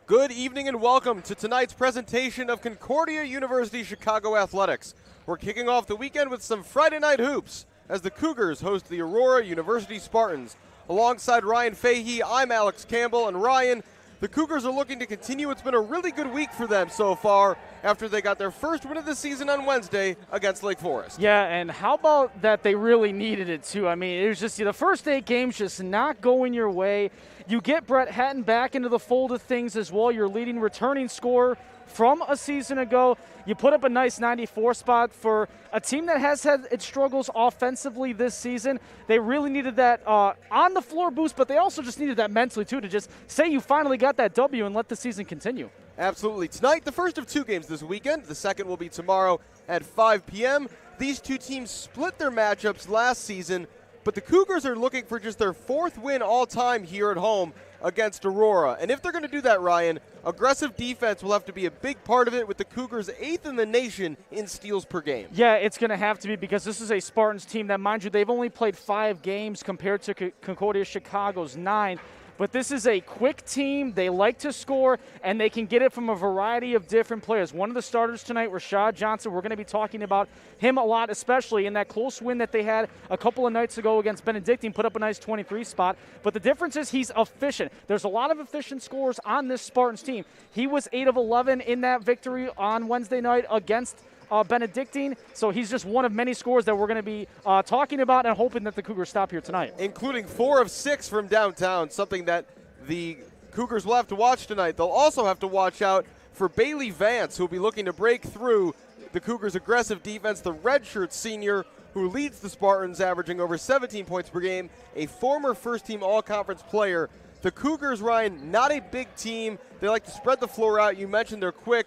Good evening and welcome to tonight's presentation of Concordia University Chicago Athletics. We're kicking off the weekend with some Friday night hoops as the Cougars host the Aurora University Spartans. Alongside Ryan Fahey, I'm Alex Campbell, and Ryan, the Cougars are looking to continue. It's been a really good week for them so far after they got their first win of the season on Wednesday against Lake Forest. Yeah, and how about that they really needed it too? I mean, it was just the first 8 games just not going your way. You get Brett Hatton back into the fold of things as well. Your leading returning scorer from a season ago. You put up a nice 94 spot for a team that has had its struggles offensively this season. They really needed that on-the-floor boost, but they also just needed that mentally, too, to just say you finally got that W and let the season continue. Absolutely. Tonight, the first of 2 games this weekend. The second will be tomorrow at 5 p.m. These 2 teams split their matchups last season, but the Cougars are looking for just their 4th win all-time here at home against Aurora. And if they're going to do that, Ryan, aggressive defense will have to be a big part of it, with the Cougars 8th in the nation in steals per game. Yeah, it's going to have to be, because this is a Spartans team that, mind you, they've only played 5 games compared to Concordia Chicago's 9. But this is a quick team. They like to score, and they can get it from a variety of different players. One of the starters tonight, Rashad Johnson, we're going to be talking about him a lot, especially in that close win that they had a couple of nights ago against Benedictine, put up a nice 23 spot. But the difference is he's efficient. There's a lot of efficient scorers on this Spartans team. He was 8 of 11 in that victory on Wednesday night against Benedictine, so he's just one of many scores that we're going to be talking about and hoping that the Cougars stop here tonight. Including 4 of 6 from downtown, something that the Cougars will have to watch tonight. They'll also have to watch out for Bailey Vance, who will be looking to break through the Cougars' aggressive defense, the redshirt senior who leads the Spartans, averaging over 17 points per game, a former first-team all-conference player. The Cougars, Ryan, not a big team. They like to spread the floor out. You mentioned they're quick,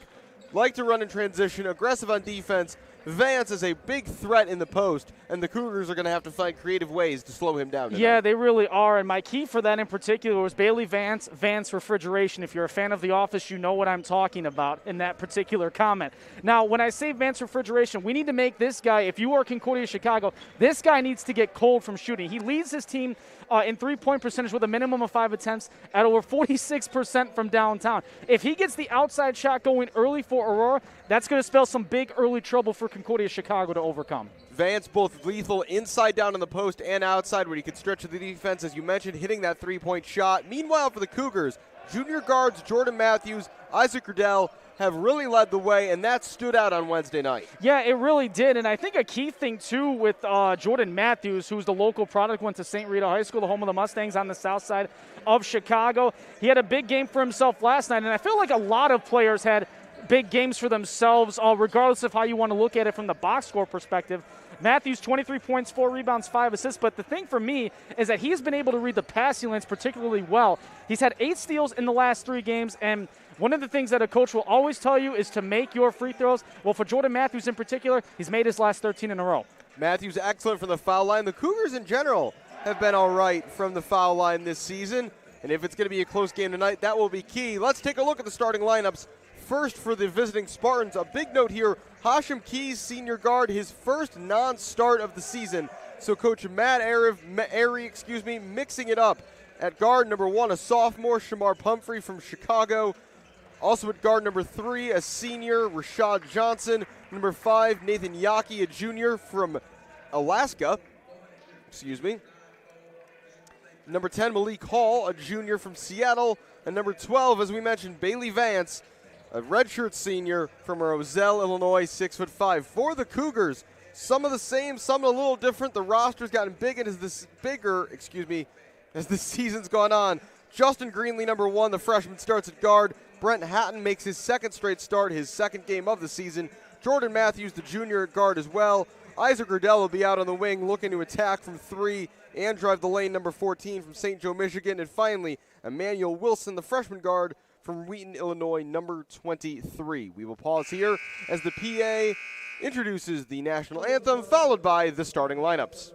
like to run in transition, aggressive on defense. Vance is a big threat in the post, and the Cougars are going to have to find creative ways to slow him down tonight. Yeah, they really are, and my key for that in particular was Bailey Vance, Vance Refrigeration. If you're a fan of The Office, you know what I'm talking about in that particular comment. Now, when I say Vance Refrigeration, we need to make this guy, if you are Concordia Chicago, this guy needs to get cold from shooting. He leads his team in three-point percentage with a minimum of 5 attempts at over 46% from downtown. If he gets the outside shot going early for Aurora, that's going to spell some big early trouble for Concordia Chicago to overcome. Vance both lethal inside down in the post and outside, where he could stretch the defense, as you mentioned, hitting that three-point shot. Meanwhile, for the Cougars, junior guards Jordan Matthews, Isaac Riddell have really led the way, and that stood out on Wednesday night. Yeah, it really did, and I think a key thing, too, with Jordan Matthews, who's the local product, went to St. Rita High School, the home of the Mustangs on the south side of Chicago. He had a big game for himself last night, and I feel like a lot of players had big games for themselves, regardless of how you want to look at it from the box score perspective. Matthews, 23 points, 4 rebounds, 5 assists. But the thing for me is that he's been able to read the passing lanes particularly well. He's had 8 steals in the last 3 games, and one of the things that a coach will always tell you is to make your free throws. Well, for Jordan Matthews in particular, he's made his last 13 in a row. Matthews excellent from the foul line. The Cougars in general have been all right from the foul line this season, and if it's going to be a close game tonight, that will be key. Let's take a look at the starting lineups. First, for the visiting Spartans, a big note here, Hashim Keys, senior guard, his first non-start of the season. So Coach Matt Airy, mixing it up. At guard number 1, a sophomore, Shamar Pumphrey from Chicago. Also at guard number 3, a senior, Rashad Johnson. Number 5, Nathan Yaki, a junior from Alaska. Number 10, Malik Hall, a junior from Seattle. And number 12, as we mentioned, Bailey Vance, a redshirt senior from Roselle, Illinois, 6'5". For the Cougars, some of the same, some a little different. The roster's gotten bigger as the season's gone on. Justin Greenlee, number 1, the freshman, starts at guard. Brent Hatton makes his second straight start, his second game of the season. Jordan Matthews, the junior, at guard as well. Isaac Riddell will be out on the wing, looking to attack from 3 and drive the lane, number 14 from St. Joe, Michigan. And finally, Emmanuel Wilson, the freshman guard from Wheaton, Illinois, number 23. We will pause here as the PA introduces the national anthem, followed by the starting lineups.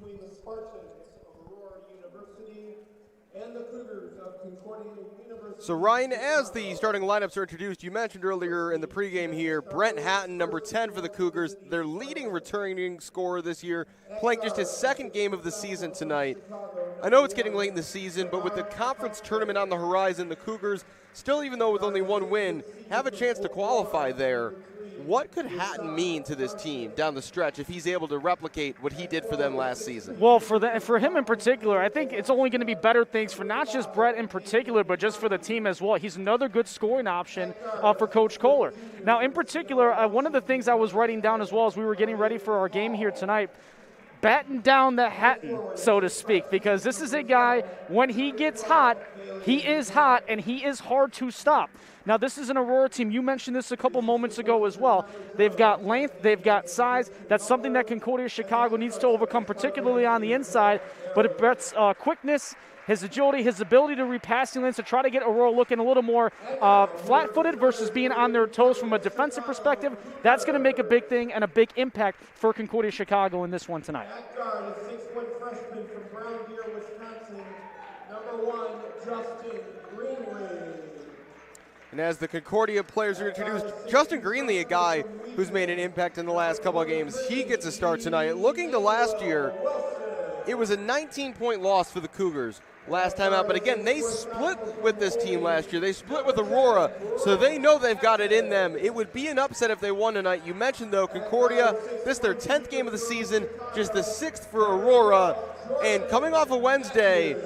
between the Spartans of Aurora University and the Cougars of Concordia University. So Ryan, as the starting lineups are introduced, you mentioned earlier in the pregame here, Brent Hatton, number 10 for the Cougars, their leading returning scorer this year, playing just his second game of the season tonight. I know it's getting late in the season, but with the conference tournament on the horizon, the Cougars, still even though with only one win, have a chance to qualify there. What could Hatton mean to this team down the stretch if he's able to replicate what he did for them last season? Well, for him in particular, I think it's only going to be better things for not just Brett in particular, but just for the team as well. He's another good scoring option for Coach Kohler. Now, in particular, one of the things I was writing down as well as we were getting ready for our game here tonight, batten down the Hatton, so to speak, because this is a guy, when he gets hot, he is hot, and he is hard to stop. Now, this is an Aurora team. You mentioned this a couple moments ago as well. They've got length. They've got size. That's something that Concordia Chicago needs to overcome, particularly on the inside. But Brett's quickness, his agility, his ability to read passing lanes to try to get Aurora looking a little more flat-footed versus being on their toes from a defensive perspective, that's going to make a big thing and a big impact for Concordia Chicago in this one tonight. That guard is 6-foot freshman from Brown Deer, Wisconsin, number 1, Justin Greenlee. And as the Concordia players are introduced, Justin Greenlee, a guy who's made an impact in the last couple of games, he gets a start tonight. Looking to last year, it was a 19-point loss for the Cougars last time out. But again, they split with this team last year. They split with Aurora, so they know they've got it in them. It would be an upset if they won tonight. You mentioned, though, Concordia, this is their 10th game of the season, just the 6th for Aurora. And coming off a Wednesday,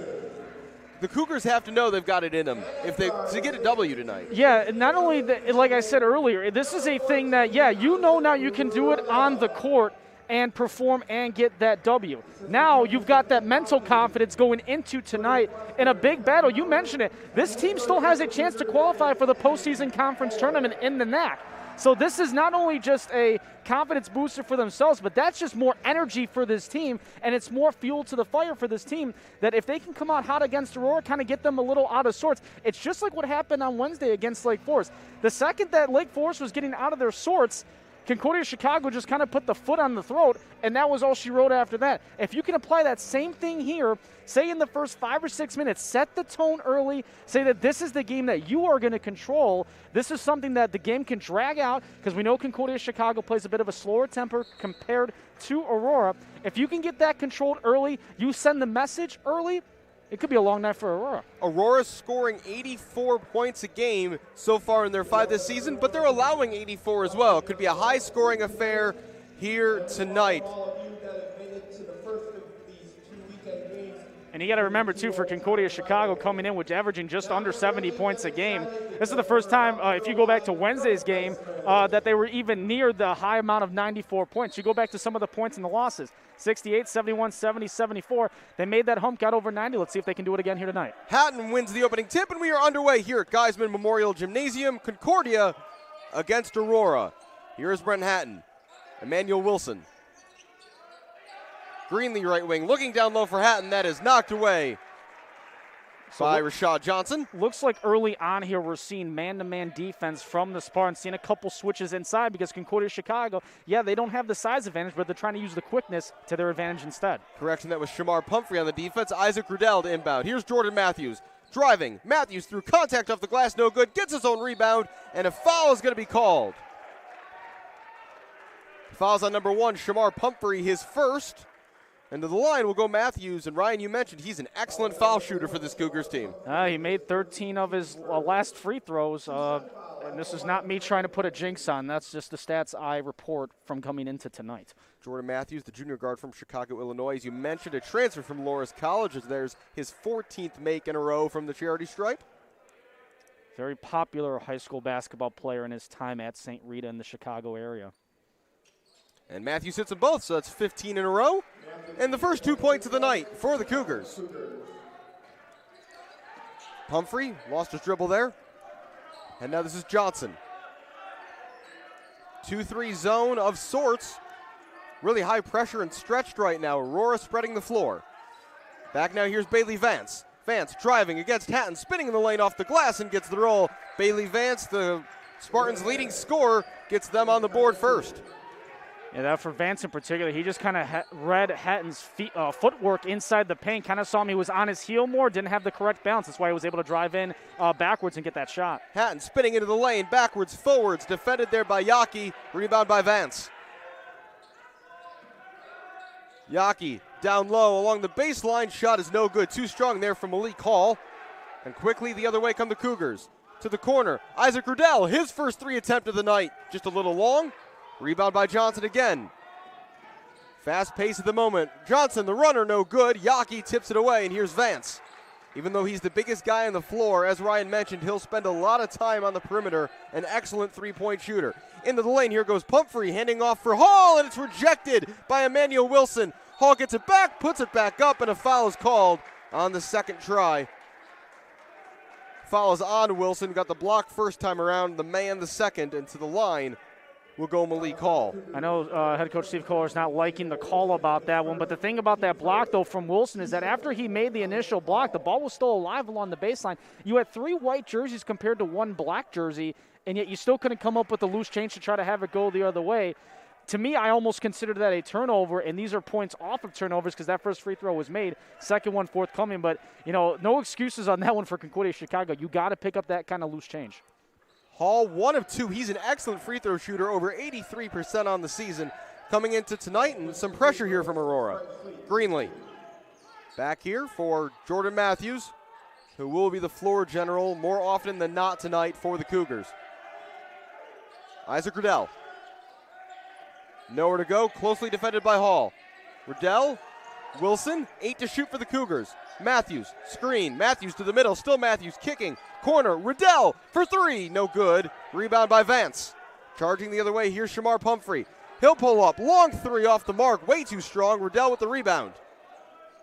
the Cougars have to know they've got it in them to get a W tonight. Yeah, not only that, like I said earlier, this is a thing that, yeah, you know now you can do it on the court and perform and get that W. Now you've got that mental confidence going into tonight in a big battle. You mentioned it. This team still has a chance to qualify for the postseason conference tournament in the NAC. So this is not only just a confidence booster for themselves, but that's just more energy for this team, and it's more fuel to the fire for this team that if they can come out hot against Aurora, kind of get them a little out of sorts. It's just like what happened on Wednesday against Lake Forest. The second that Lake Forest was getting out of their sorts, Concordia Chicago just kind of put the foot on the throat, and that was all she wrote after that. If you can apply that same thing here, say in the first 5 or 6 minutes, set the tone early, say that this is the game that you are going to control. This is something that the game can drag out because we know Concordia Chicago plays a bit of a slower temper compared to Aurora. If you can get that controlled early, you send the message early, it could be a long night for Aurora. Aurora's scoring 84 points a game so far in their 5 this season, but they're allowing 84 as well. It could be a high-scoring affair here tonight. And you got to remember, too, for Concordia Chicago coming in, which averaging just under 70 points a game. This is the first time, if you go back to Wednesday's game, that they were even near the high amount of 94 points. You go back to some of the points in the losses, 68, 71, 70, 74. They made that hump, got over 90. Let's see if they can do it again here tonight. Hatton wins the opening tip, and we are underway here at Geisman Memorial Gymnasium. Concordia against Aurora. Here is Brent Hatton, Emmanuel Wilson. Greenlee right wing, looking down low for Hatton. That is knocked away by Rashad Johnson. Looks like early on here we're seeing man-to-man defense from the Spartans, seeing a couple switches inside because Concordia Chicago, yeah, they don't have the size advantage, but they're trying to use the quickness to their advantage instead. Correction, that was Shamar Pumphrey on the defense. Isaac Rudell to inbound. Here's Jordan Matthews driving. Matthews through contact off the glass, no good. Gets his own rebound, and a foul is going to be called. Fouls on number 1, Shamar Pumphrey, his first. And to the line will go Matthews. And Ryan, you mentioned he's an excellent foul shooter for this Cougars team. He made 13 of his last free throws. And this is not me trying to put a jinx on. That's just the stats I report from coming into tonight. Jordan Matthews, the junior guard from Chicago, Illinois. As you mentioned, a transfer from Loras College. There's his 14th make in a row from the charity stripe. Very popular high school basketball player in his time at St. Rita in the Chicago area. And Matthews hits them both, so that's 15 in a row. And the first 2 points of the night for the Cougars. Pumphrey lost his dribble there. And now this is Johnson. 2-3 zone of sorts. Really high pressure and stretched right now. Aurora spreading the floor. Back now, here's Bailey Vance. Vance driving against Hatton, spinning in the lane off the glass and gets the roll. Bailey Vance, the Spartans' leading scorer, gets them on the board first. Yeah, that for Vance in particular, he just kind of read Hatton's footwork inside the paint, kind of saw him. He was on his heel more, didn't have the correct balance. That's why he was able to drive in backwards and get that shot. Hatton spinning into the lane, backwards, forwards, defended there by Yockey, rebound by Vance. Yockey down low along the baseline, shot is no good. Too strong there from Malik Hall. And quickly the other way come the Cougars. To the corner, Isaac Riddell, his first 3 attempt of the night. Just a little long. Rebound by Johnson again. Fast pace at the moment. Johnson, the runner, no good. Yockey tips it away, and here's Vance. Even though he's the biggest guy on the floor, as Ryan mentioned, he'll spend a lot of time on the perimeter. An excellent three-point shooter. Into the lane, here goes Pumphrey, handing off for Hall, and it's rejected by Emmanuel Wilson. Hall gets it back, puts it back up, and a foul is called on the second try. Foul is on Wilson, got the block first time around, the man the second, and to the line will go Malik Hall. I know head coach Steve Kohler is not liking the call about that one, but the thing about that block, though, from Wilson is that after he made the initial block, the ball was still alive along the baseline. You had 3 white jerseys compared to 1 black jersey, and yet you still couldn't come up with a loose change to try to have it go the other way. To me, I almost consider that a turnover, and these are points off of turnovers because that first free throw was made, second one forthcoming. But, no excuses on that one for Concordia Chicago. You got to pick up that kind of loose change. Hall, 1 of 2. He's an excellent free throw shooter, over 83% on the season. Coming into tonight, and some pressure here from Aurora. Greenlee back here for Jordan Matthews, who will be the floor general more often than not tonight for the Cougars. Isaac Riddell. Nowhere to go, closely defended by Hall. Riddell, Wilson, 8 to shoot for the Cougars. Matthews, screen, Matthews to the middle, still Matthews kicking. Corner, Riddell for 3, no good. Rebound by Vance. Charging the other way, here's Shamar Pumphrey. He'll pull up, long 3 off the mark, way too strong. Riddell with the rebound.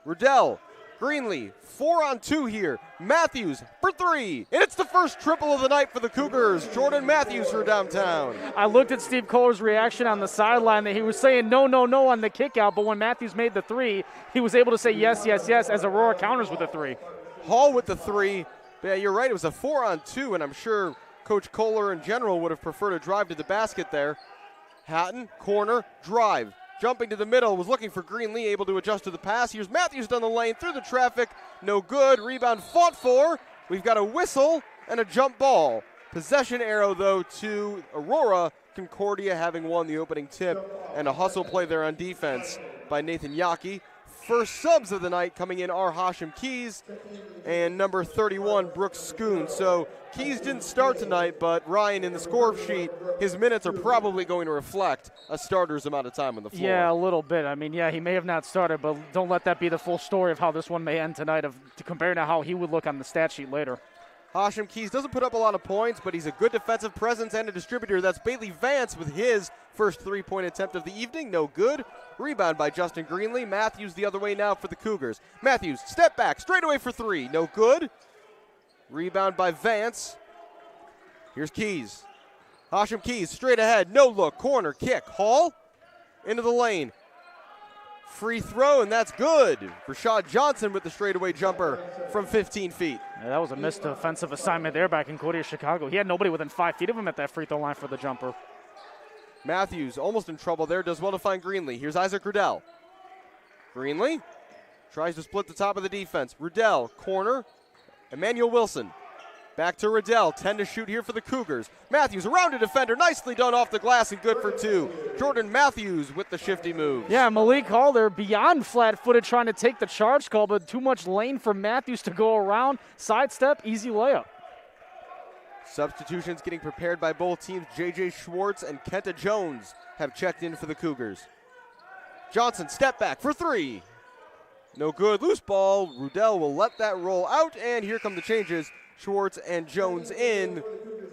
Riddell, Greenlee, 4 on 2 here. Matthews for 3, and it's the first triple of the night for the Cougars. Jordan Matthews for downtown. I looked at Steve Kohler's reaction on the sideline that he was saying no, no, no on the kick out, but when Matthews made the 3, he was able to say yes, yes, yes as Aurora counters with a 3. Hall with the 3. Yeah, you're right. It was a 4 on 2, and I'm sure Coach Kohler in general would have preferred a drive to the basket there. Hatton, corner, drive. Jumping to the middle, was looking for Greenlee, able to adjust to the pass. Here's Matthews down the lane, through the traffic, no good. Rebound fought for. We've got a whistle and a jump ball. Possession arrow, though, to Aurora. Concordia having won the opening tip, and a hustle play there on defense by Nathan Yockey. First subs of the night coming in are Hashim Keys and number 31, Brooks Schoon. So Keys didn't start tonight, but Ryan, in the score sheet, his minutes are probably going to reflect a starter's amount of time on the floor. Yeah, a little bit. I mean, yeah, he may have not started, but don't let that be the full story of how this one may end tonight, to compare to how he would look on the stat sheet later. Hashim Keys doesn't put up a lot of points, but he's a good defensive presence and a distributor. That's Bailey Vance with his first 3-point attempt of the evening. No good. Rebound by Justin Greenlee. Matthews the other way now for the Cougars. Matthews, step back, straight away for 3. No good. Rebound by Vance. Here's Keys. Hashim Keys, straight ahead, no look, corner, kick. Hall into the lane. Free throw, and that's good. Rashad Johnson with the straightaway jumper from 15 feet. Yeah, that was a missed defensive assignment there by Concordia Chicago. He had nobody within 5 feet of him at that free throw line for the jumper. Matthews almost in trouble there, does well to find Greenlee. Here's Isaac Riddell. Greenlee tries to split the top of the defense. Riddell, corner. Emmanuel Wilson. Back to Riddell, 10 to shoot here for the Cougars. Matthews around a defender, nicely done off the glass and good for 2. Jordan Matthews with the shifty moves. Yeah, Malik Hall there beyond flat-footed trying to take the charge call, but too much lane for Matthews to go around. Sidestep, easy layup. Substitutions getting prepared by both teams. J.J. Schwartz and Kenta Jones have checked in for the Cougars. Johnson, step back for 3. No good, loose ball. Riddell will let that roll out, and here come the changes. Schwartz and Jones in,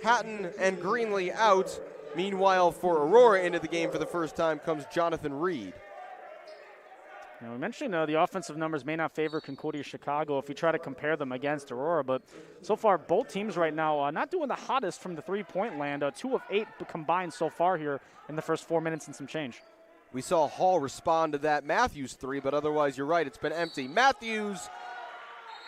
Hatton and Greenlee out. Meanwhile, for Aurora into the game for the first time comes Jonathan Reed. Now, we mentioned the offensive numbers may not favor Concordia Chicago if you try to compare them against Aurora, but so far both teams right now not doing the hottest from the three-point land. 2 of 8 combined so far here in the first 4 minutes and some change. We saw Hall respond to that Matthews 3, but otherwise you're right, it's been empty. Matthews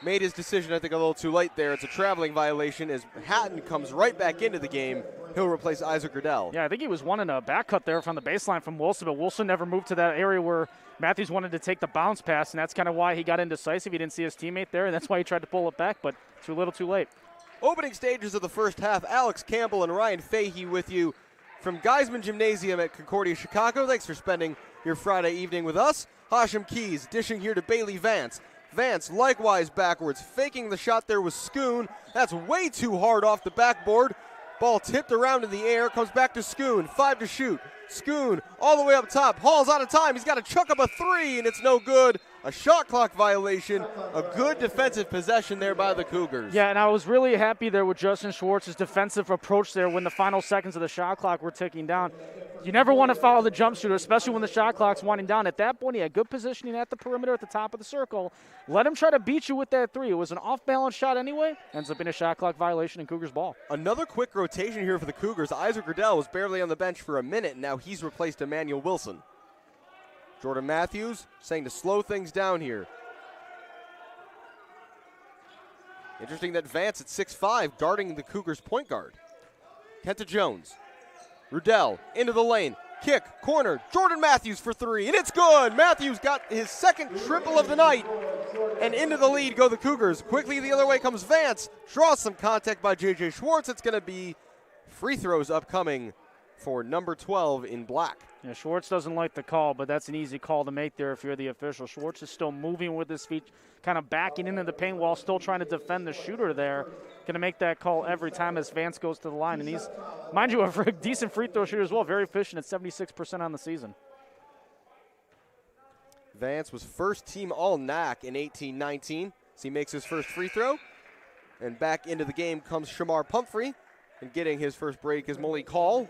made his decision, I think, a little too late there. It's a traveling violation as Hatton comes right back into the game He'll replace Isaac Riddell. Yeah, I think he was wanting a back cut there from the baseline from Wilson, but Wilson never moved to that area where Matthews wanted to take the bounce pass, and that's kind of why he got indecisive. He didn't see his teammate there, and that's why he tried to pull it back, but too little too late. Opening stages of the first half, Alex Campbell and Ryan Fahey with you from Geisman Gymnasium at Concordia, Chicago. Thanks for spending your Friday evening with us. Hashem Keys dishing here to Bailey Vance. Vance likewise backwards, faking the shot there with Schoon. That's way too hard off the backboard. Ball tipped around in the air, comes back to Schoon. 5 to shoot. Schoon all the way up top. Hall's out of time. He's got to chuck up a 3, and it's no good. A shot clock violation. A good defensive possession there by the Cougars. Yeah, and I was really happy there with Justin Schwartz's defensive approach there when the final seconds of the shot clock were ticking down. You never want to foul the jump shooter, especially when the shot clock's winding down. At that point, he had good positioning at the perimeter at the top of the circle. Let him try to beat you with that 3. It was an off-balance shot anyway. Ends up being a shot clock violation in Cougars ball. Another quick rotation here for the Cougars. Isaac Riddell was barely on the bench for a minute, and now he's replaced Emmanuel Wilson. Jordan Matthews saying to slow things down here. Interesting that Vance at 6'5", guarding the Cougars' point guard. Kenta Jones. Riddell into the lane. Kick, corner. Jordan Matthews for 3, and it's good. Matthews got his second triple of the night, and into the lead go the Cougars. Quickly the other way comes Vance. Draws some contact by J.J. Schwartz. It's going to be free throws upcoming for number 12 in black. Yeah, Schwartz doesn't like the call, but that's an easy call to make there if you're the official. Schwartz is still moving with his feet, kind of backing into the paint while still trying to defend the shooter there. Going to make that call every time as Vance goes to the line. And he's, mind you, a decent free throw shooter as well, very efficient at 76% on the season. Vance was first team All-NAC in 18-19, so he makes his first free throw. And back into the game comes Shamar Pumphrey. And getting his first break is Malik Hall.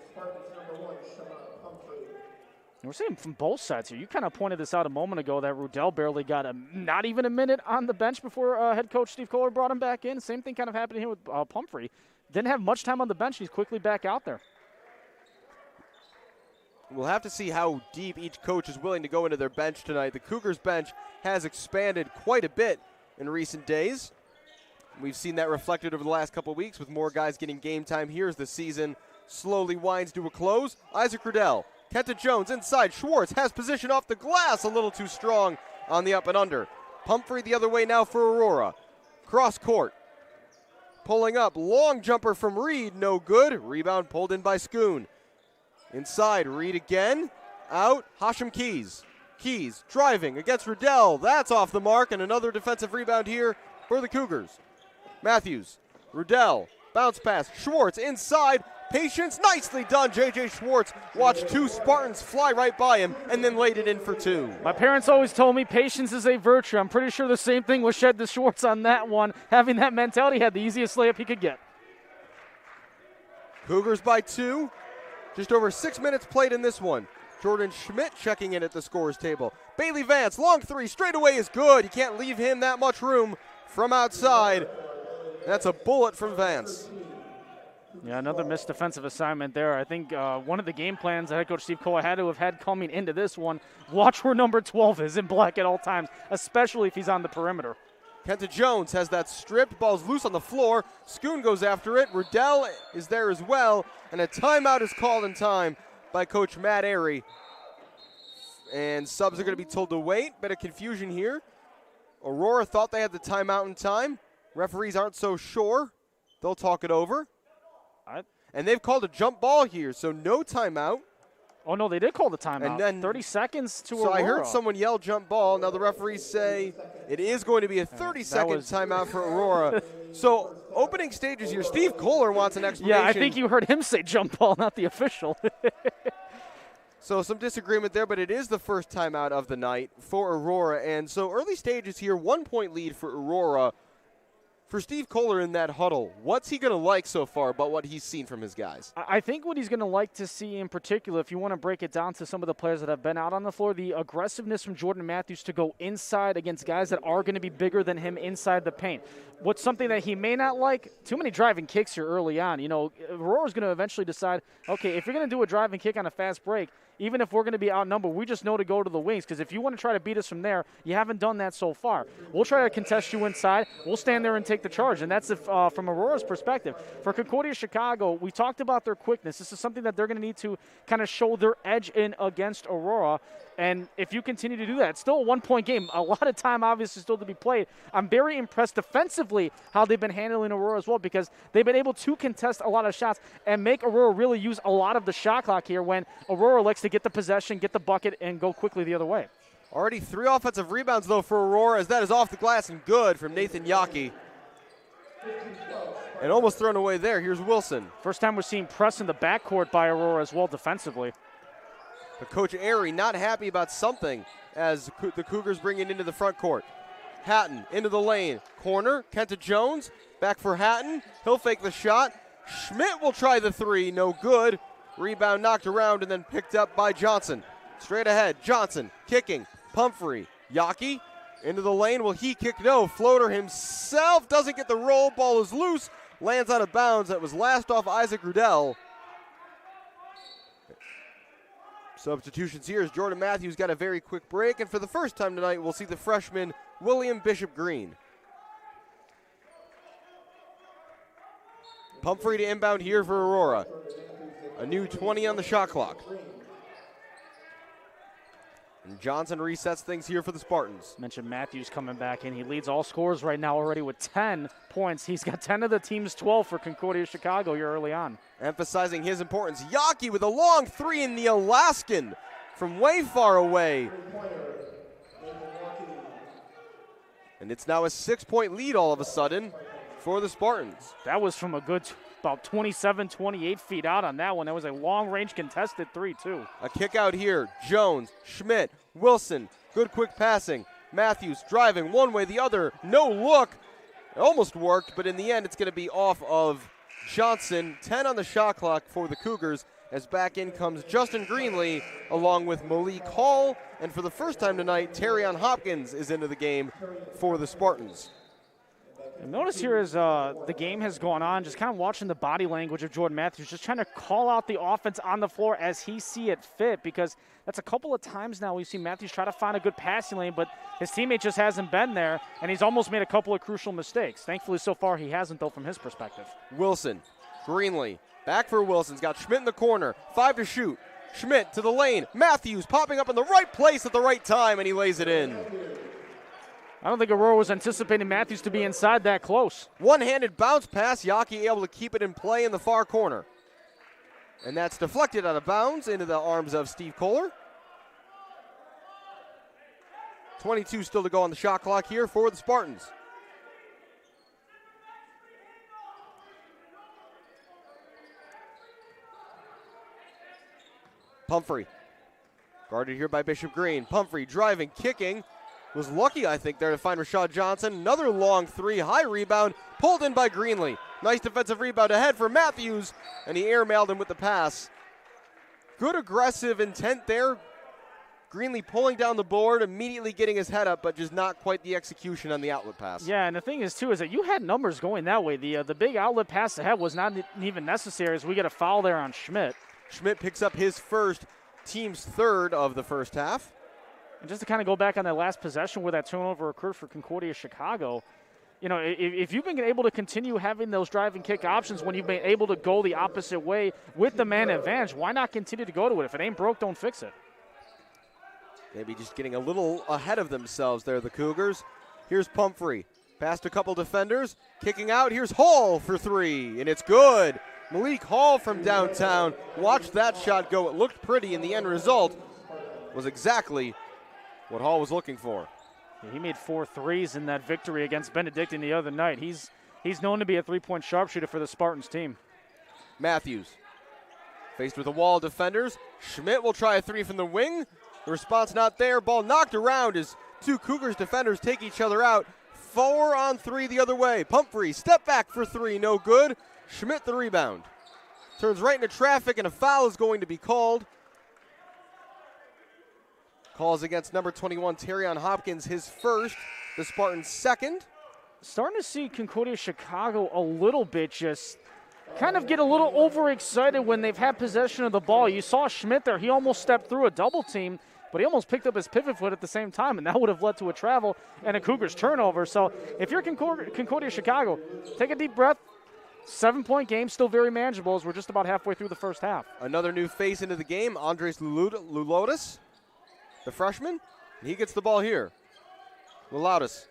We're seeing from both sides here. You kind of pointed this out a moment ago that Riddell barely got not even a minute on the bench before head coach Steve Kohler brought him back in. Same thing kind of happened here with Pumphrey. Didn't have much time on the bench. He's quickly back out there. We'll have to see how deep each coach is willing to go into their bench tonight. The Cougars bench has expanded quite a bit in recent days. We've seen that reflected over the last couple of weeks with more guys getting game time here as the season slowly winds to a close. Isaac Riddell, Kenta Jones inside. Schwartz has position off the glass, a little too strong on the up and under. Pumphrey the other way now for Aurora. Cross court. Pulling up, long jumper from Reed, no good. Rebound pulled in by Schoon. Inside, Reed again. Out, Hashem Keys. Keys driving against Riddell. That's off the mark, and another defensive rebound here for the Cougars. Matthews, Riddell, bounce pass, Schwartz inside, patience, nicely done. J.J. Schwartz watched 2 Spartans fly right by him and then laid it in for 2. My parents always told me patience is a virtue. I'm pretty sure the same thing was shed to Schwartz on that one. Having that mentality, had the easiest layup he could get. Cougars by 2, just over 6 minutes played in this one. Jordan Schmidt checking in at the scorer's table. Bailey Vance, long 3, straight away is good. You can't leave him that much room from outside. That's a bullet from Vance. Yeah, another missed defensive assignment there. I think one of the game plans that head coach Steve Kohler had to have had coming into this one, watch where number 12 is in black at all times, especially if he's on the perimeter. Kenta Jones has that stripped. Ball's loose on the floor. Schoon goes after it. Riddell is there as well. And a timeout is called in time by Coach Matt Airy. And subs are going to be told to wait. Bit of confusion here. Aurora thought they had the timeout in time. Referees aren't so sure. They'll talk it over. And they've called a jump ball here, so no timeout. Oh, no, they did call the timeout. And then 30 seconds to Aurora. So I heard someone yell jump ball. Now the referees say it is going to be a 30-second timeout for Aurora. So opening stages here, Steve Kohler wants an explanation. Yeah, I think you heard him say jump ball, not the official. So some disagreement there, but it is the first timeout of the night for Aurora. And so early stages here, 1-point lead for Aurora. For Steve Kohler in that huddle, what's he going to like so far about what he's seen from his guys? I think what he's going to like to see in particular, if you want to break it down to some of the players that have been out on the floor, the aggressiveness from Jordan Matthews to go inside against guys that are going to be bigger than him inside the paint. What's something that he may not like? Too many driving kicks here early on. You know, Aurora's going to eventually decide, okay, if you're going to do a driving kick on a fast break, even if we're going to be outnumbered, we just know to go to the wings, because if you want to try to beat us from there, you haven't done that so far. We'll try to contest you inside. We'll stand there and take take the charge, and that's from Aurora's perspective. For Concordia Chicago, we talked about their quickness. This is something that they're going to need to kind of show their edge in against Aurora, and if you continue to do that, it's still a one-point game. A lot of time, obviously, still to be played. I'm very impressed defensively how they've been handling Aurora as well, because they've been able to contest a lot of shots and make Aurora really use a lot of the shot clock here when Aurora likes to get the possession, get the bucket, and go quickly the other way. Already 3 offensive rebounds, though, for Aurora, as that is off the glass and good from Nathan Yockey. And almost thrown away there. Here's Wilson. First time we're seeing press in the backcourt by Aurora as well defensively. But Coach Airy not happy about something as the Cougars bring it into the front court. Hatton into the lane. Corner, Kenta Jones. Back for Hatton. He'll fake the shot. Schmidt will try the 3. No good. Rebound knocked around and then picked up by Johnson. Straight ahead. Johnson kicking. Pumphrey. Yockey into the lane. Will he kick? No. Floater himself doesn't get the roll. Ball is loose. Lands out of bounds. That was last off Isaac Rudell. Substitutions here as Jordan Matthews got a very quick break. And for the first time tonight, we'll see the freshman William Bishop Green. Pumphrey to inbound here for Aurora. A new 20 on the shot clock. And Johnson resets things here for the Spartans. Mentioned Matthews coming back in. He leads all scorers right now already with 10 points. He's got 10 of the team's 12 for Concordia Chicago here early on. Emphasizing his importance. Yockey with a long 3 in the Alaskan from way far away. And it's now a 6-point lead all of a sudden for the Spartans. That was from a good about 27, 28 feet out on that one. That was a long-range contested 3, too. A kick out here. Jones, Schmidt, Wilson. Good quick passing. Matthews driving one way, the other. No look. It almost worked, but in the end, it's going to be off of Johnson. 10 on the shot clock for the Cougars as back in comes Justin Greenlee along with Malik Hall. And for the first time tonight, Terrion Hopkins is into the game for the Spartans. And notice here as the game has gone on, just kind of watching the body language of Jordan Matthews, just trying to call out the offense on the floor as he see it fit, because that's a couple of times now we've seen Matthews try to find a good passing lane, but his teammate just hasn't been there, and he's almost made a couple of crucial mistakes. Thankfully, so far, he hasn't, though, from his perspective. Wilson, Greenlee, back for Wilson's got Schmidt in the corner, 5 to shoot. Schmidt to the lane, Matthews popping up in the right place at the right time, and he lays it in. I don't think Aurora was anticipating Matthews to be inside that close. One-handed bounce pass. Yockey able to keep it in play in the far corner. And that's deflected out of bounds into the arms of Steve Kohler. 22 still to go on the shot clock here for the Spartans. Pumphrey. Guarded here by Bishop Green. Pumphrey driving, kicking. Was lucky, I think, there to find Rashad Johnson. Another long 3, high rebound, pulled in by Greenlee. Nice defensive rebound ahead for Matthews, and he airmailed him with the pass. Good aggressive intent there. Greenlee pulling down the board, immediately getting his head up, but just not quite the execution on the outlet pass. Yeah, and the thing is, too, is that you had numbers going that way. The big outlet pass ahead was not even necessary as we get a foul there on Schmidt. Schmidt picks up his first, team's 3rd of the first half. And just to kind of go back on that last possession where that turnover occurred for Concordia Chicago, you know, if you've been able to continue having those drive and kick options when you've been able to go the opposite way with the man advantage, why not continue to go to it? If it ain't broke, don't fix it. Maybe just getting a little ahead of themselves there, the Cougars. Here's Pumphrey. Past a couple defenders. Kicking out. Here's Hall for 3, and it's good. Malik Hall from downtown. Watch that shot go. It looked pretty, and the end result was exactly what Hall was looking for. Yeah, he made 4 threes in that victory against Benedictine the other night. He's known to be a 3-point sharpshooter for the Spartans team. Matthews faced with a wall of defenders. Schmidt will try a 3 from the wing. The response not there. Ball knocked around as 2 Cougars defenders take each other out. 4 on 3 the other way. Pumphrey step back for 3, no good. Schmidt the rebound. Turns right into traffic, and a foul is going to be called. Calls against number 21, Terrion Hopkins, his first, the Spartans' 2nd. Starting to see Concordia Chicago a little bit just kind of get a little overexcited when they've had possession of the ball. You saw Schmidt there. He almost stepped through a double team. but he almost picked up his pivot foot at the same time, and that would have led to a travel and a Cougars turnover. So if you're Concordia Chicago, take a deep breath. 7-point game, still very manageable as we're just about halfway through the first half. Another new face into the game, Andres Lulotis, the freshman. And he gets the ball here. Lulotis,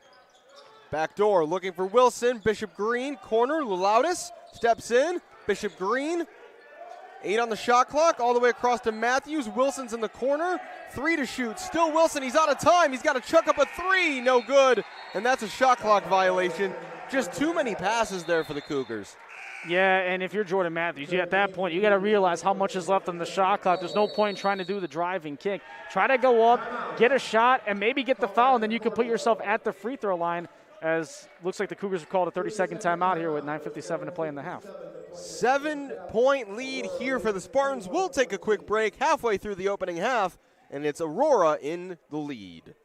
back door, looking for Wilson. Bishop Green, corner. Lulotis steps in. Bishop Green, 8 on the shot clock, all the way across to Matthews. Wilson's in the corner. 3 to shoot. Still Wilson. He's out of time. He's got to chuck up a 3. No good. And that's a shot clock violation. Just too many passes there for the Cougars. Yeah, and if you're Jordan Matthews, at that point, you got to realize how much is left on the shot clock. There's no point in trying to do the driving kick. Try to go up, get a shot, and maybe get the foul, and then you can put yourself at the free throw line, as looks like the Cougars have called a 30-second timeout here with 9:57 to play in the half. 7-point lead here for the Spartans. We'll take a quick break halfway through the opening half, and it's Aurora in the lead.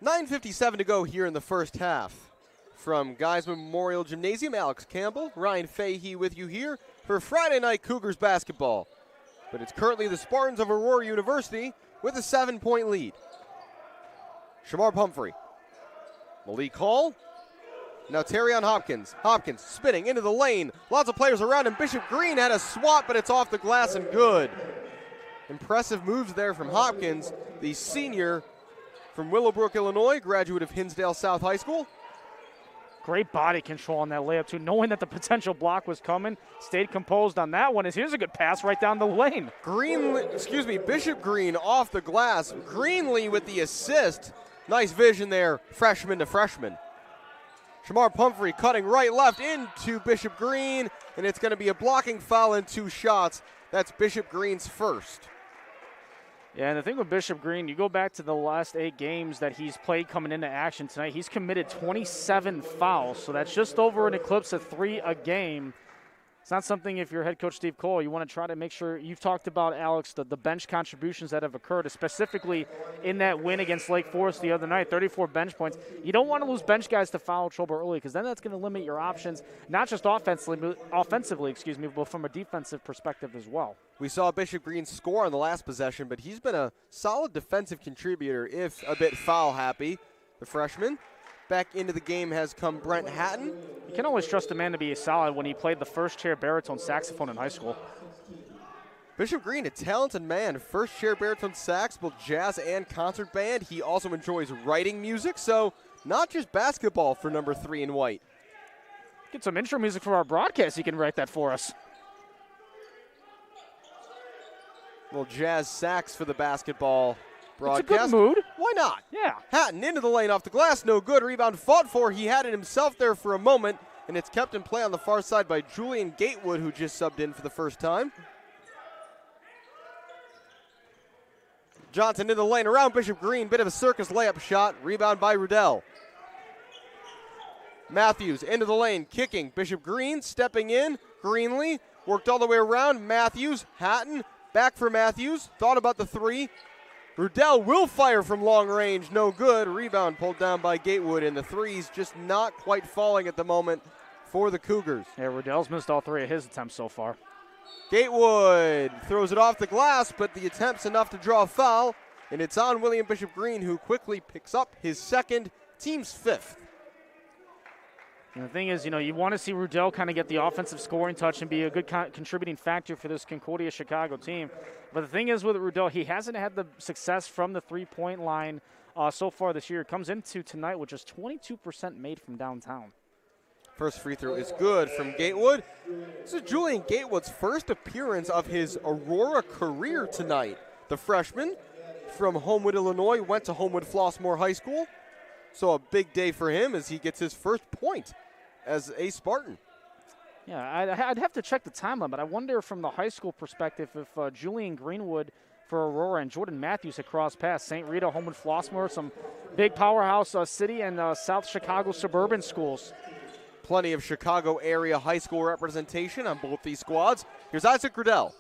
.9:57 to go here in the first half. From Geisman Memorial Gymnasium, Alex Campbell, Ryan Fahey with you here for Friday Night Cougars basketball. But it's currently the Spartans of Aurora University with a 7-point lead. Shamar Pumphrey, Malik Hall, now Terrion Hopkins. Hopkins spinning into the lane. Lots of players around him. Bishop Green had a swat, but it's off the glass and good. Impressive moves there from Hopkins, the senior from Willowbrook, Illinois, graduate of Hinsdale South High School. Great body control on that layup, too. Knowing that the potential block was coming, stayed composed on that one. Here's a good pass right down the lane. Bishop Green off the glass. Greenlee with the assist. Nice vision there, freshman to freshman. Shamar Pumphrey cutting right, left into Bishop Green, and it's going to be a blocking foul and 2 shots. That's Bishop Green's first. Yeah, and the thing with Bishop Green, you go back to the last 8 games that he's played coming into action tonight, he's committed 27 fouls, so that's just over an eclipse of 3 a game. It's not something, if you're head coach Steve Cole, you want to try to make sure. You've talked about, Alex, the bench contributions that have occurred, specifically in that win against Lake Forest the other night, 34 bench points. You don't want to lose bench guys to foul trouble early, because then that's going to limit your options, not just offensively, but from a defensive perspective as well. We saw Bishop Green score on the last possession, but he's been a solid defensive contributor, if a bit foul happy. The freshman. Back into the game has come Brent Hatton. You can always trust a man to be solid when he played the first chair baritone saxophone in high school. Bishop Green, a talented man, first chair baritone sax, both jazz and concert band. He also enjoys writing music, so not just basketball for number 3 in white. Get some intro music for our broadcast. You can write that for us. Little jazz sax for the basketball broadcast. It's a good mood. Why not? Yeah. Hatton into the lane off the glass, no good. Rebound fought for. He had it himself there for a moment, and it's kept in play on the far side by Julian Gatewood, who just subbed in for the first time. Johnson in the lane around Bishop Green. Bit of a circus layup shot. Rebound by Rudell. Matthews into the lane, kicking. Bishop Green stepping in. Greenlee worked all the way around. Matthews, Hatton, back for Matthews. Thought about the 3. Rudell will fire from long range, no good. Rebound pulled down by Gatewood, and the 3's just not quite falling at the moment for the Cougars. Yeah, Rudell's missed all 3 of his attempts so far. Gatewood throws it off the glass, but the attempt's enough to draw a foul, and it's on William Bishop Green, who quickly picks up his second, team's 5th. And the thing is, you want to see Rudell kind of get the offensive scoring touch and be a good contributing factor for this Concordia Chicago team. But the thing is with Rudell, he hasn't had the success from the 3-point line so far this year. Comes into tonight with just 22% made from downtown. First free throw is good from Gatewood. This is Julian Gatewood's first appearance of his Aurora career tonight. The freshman from Homewood, Illinois, went to Homewood Flossmoor High School. So a big day for him as he gets his first point as a Spartan. Yeah, I'd have to check the timeline, but I wonder from the high school perspective if Julian Greenwood for Aurora and Jordan Matthews had crossed paths. St. Rita, Homewood, Flossmoor, some big powerhouse city and South Chicago suburban schools. Plenty of Chicago area high school representation on both these squads. Here's Isaac Riddell.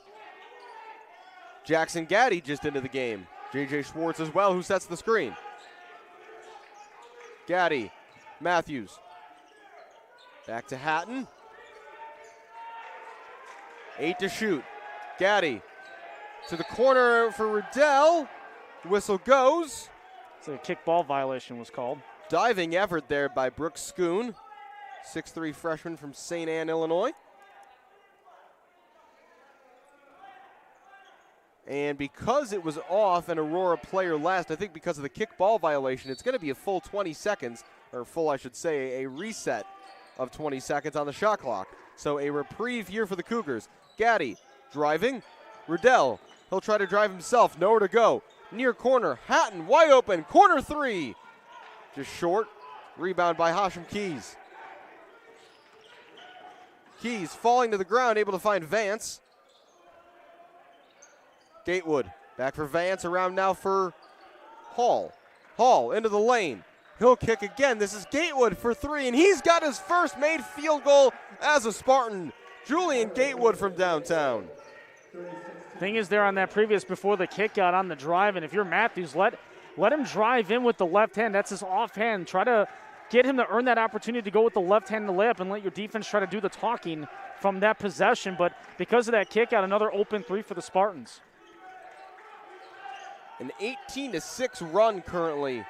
Jackson Gaddy just into the game. J.J. Schwartz as well, who sets the screen. Gaddy, Matthews. Back to Hatton. 8 to shoot. Gaddy to the corner for Riddell. Whistle goes. So a kickball violation was called. Diving effort there by Brooks Schoon, 6'3" freshman from St. Anne, Illinois. And because it was off an Aurora player last, I think because of the kickball violation, it's going to be a full 20 seconds, or full, I should say, a reset of 20 seconds on the shot clock. So a reprieve here for the Cougars. Gaddy driving. Riddell, he'll try to drive himself. Nowhere to go. Near corner. Hatton wide open. Corner three. Just short. Rebound by Hashem Keys. Keys falling to the ground, able to find Vance. Gatewood back for Vance. Around now for Hall. Hall into the lane. He'll kick again. This is Gatewood for three, and he's got his first made field goal as a Spartan. Julian Gatewood from downtown. Thing is there on that previous before the kick out on the drive, and if you're Matthews, let him drive in with the left hand. That's his offhand. Try to get him to earn that opportunity to go with the left hand to layup and let your defense try to do the talking from that possession. But because of that kick out, another open three for the Spartans. An 18-6 run currently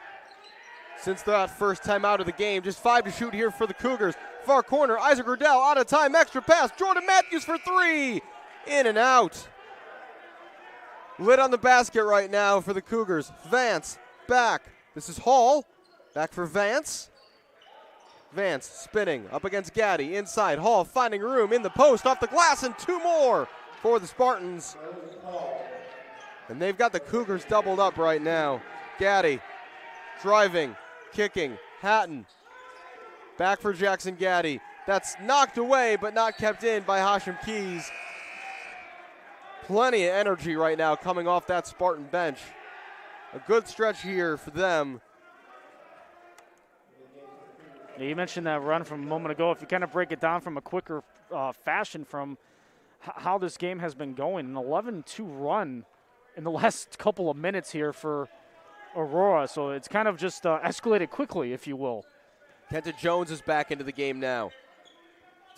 since that first time out of the game. Just 5 to shoot here for the Cougars. Far corner, Isaac Riddell out of time, extra pass. Jordan Matthews for three. In and out. Lid on the basket right now for the Cougars. Vance back. This is Hall. Back for Vance. Vance spinning up against Gaddy. Inside, Hall finding room in the post off the glass, and two more for the Spartans. And they've got the Cougars doubled up right now. Gaddy driving, kicking. Hatton back for Jackson Gaddy. That's knocked away but not kept in by Hashem Keys. Plenty of energy right now coming off that Spartan bench. A good stretch here for them. Yeah, you mentioned that run from a moment ago. If you kind of break it down from a quicker fashion from how this game has been going, an 11-2 run in the last couple of minutes here for Aurora. So it's kind of just escalated quickly, if you will. Kenta Jones is back into the game now.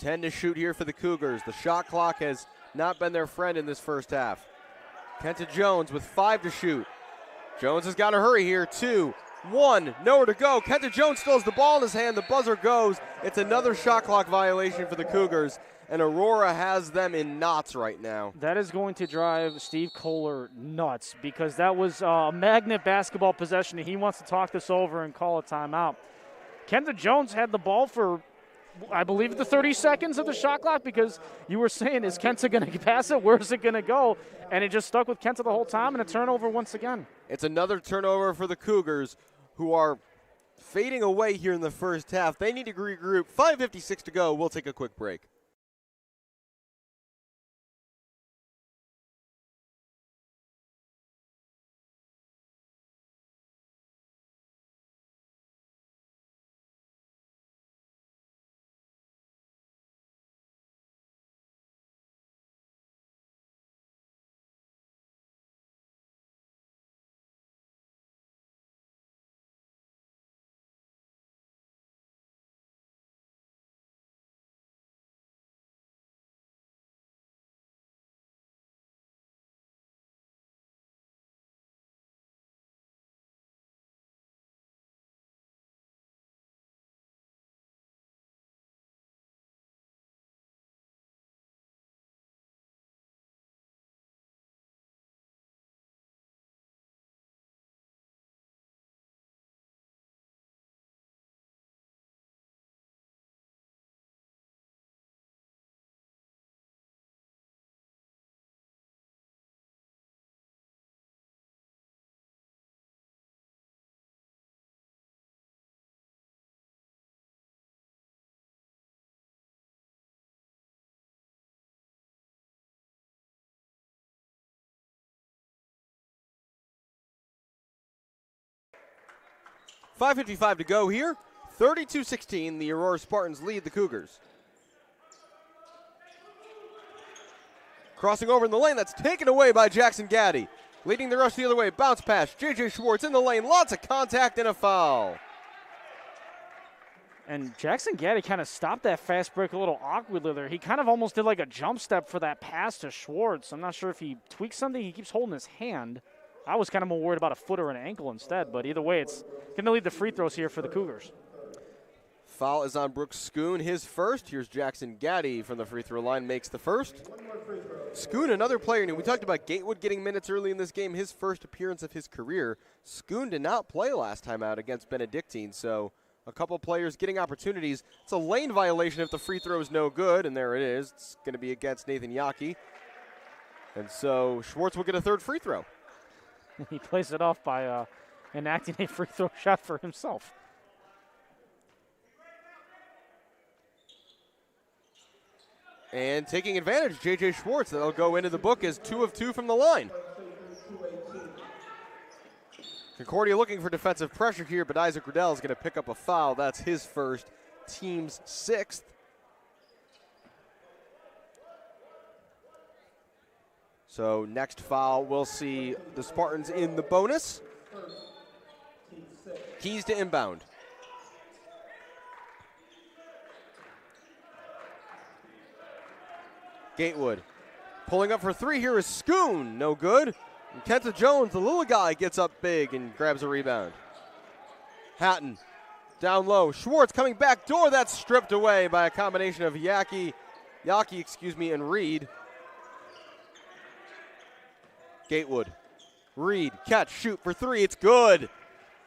10 to shoot here for the Cougars. The shot clock has not been their friend in this first half. Kenta Jones with 5 to shoot. Jones has got to hurry here. 2, 1, nowhere to go. Kenta Jones still has the ball in his hand. The buzzer goes. It's another shot clock violation for the Cougars, and Aurora has them in knots right now. That is going to drive Steve Kohler nuts because that was a magnet basketball possession, and he wants to talk this over and call a timeout. Kenta Jones had the ball for, I believe, the 30 seconds of the shot clock because you were saying, is Kenta going to pass it? Where's it going to go? And it just stuck with Kenta the whole time, and a turnover once again. It's another turnover for the Cougars, who are fading away here in the first half. They need to regroup. 5:56 to go. We'll take a quick break. 5:55 to go here. 32-16, the Aurora Spartans lead the Cougars. Crossing over in the lane, that's taken away by Jackson Gaddy. Leading the rush the other way, bounce pass, J.J. Schwartz in the lane, lots of contact and a foul. And Jackson Gaddy kind of stopped that fast break a little awkwardly there. He kind of almost did like a jump step for that pass to Schwartz. I'm not sure if he tweaked something. He keeps holding his hand. I was kind of more worried about a foot or an ankle instead, but either way, it's going to lead the free throws here for the Cougars. Foul is on Brooks Schoon, his first. Here's Jackson Gaddy from the free throw line, makes the first. Schoon, another player. We talked about Gatewood getting minutes early in this game, his first appearance of his career. Schoon did not play last time out against Benedictine, so a couple players getting opportunities. It's a lane violation if the free throw is no good, and there it is. It's going to be against Nathan Yockey. And so Schwartz will get a third free throw. He plays it off by enacting a free throw shot for himself. And taking advantage, J.J. Schwartz. That'll go into the book as 2 of 2 from the line. Concordia looking for defensive pressure here, but Isaac Riddell is going to pick up a foul. That's his first, team's 6th. So next foul, we'll see the Spartans in the bonus. Keys to inbound. Gatewood pulling up for 3 here is Schoon, no good. And Kenta Jones, the little guy, gets up big and grabs a rebound. Hatton down low. Schwartz coming back door. That's stripped away by a combination of Yockey, and Reed. Gatewood, Reed, catch, shoot for 3. It's good.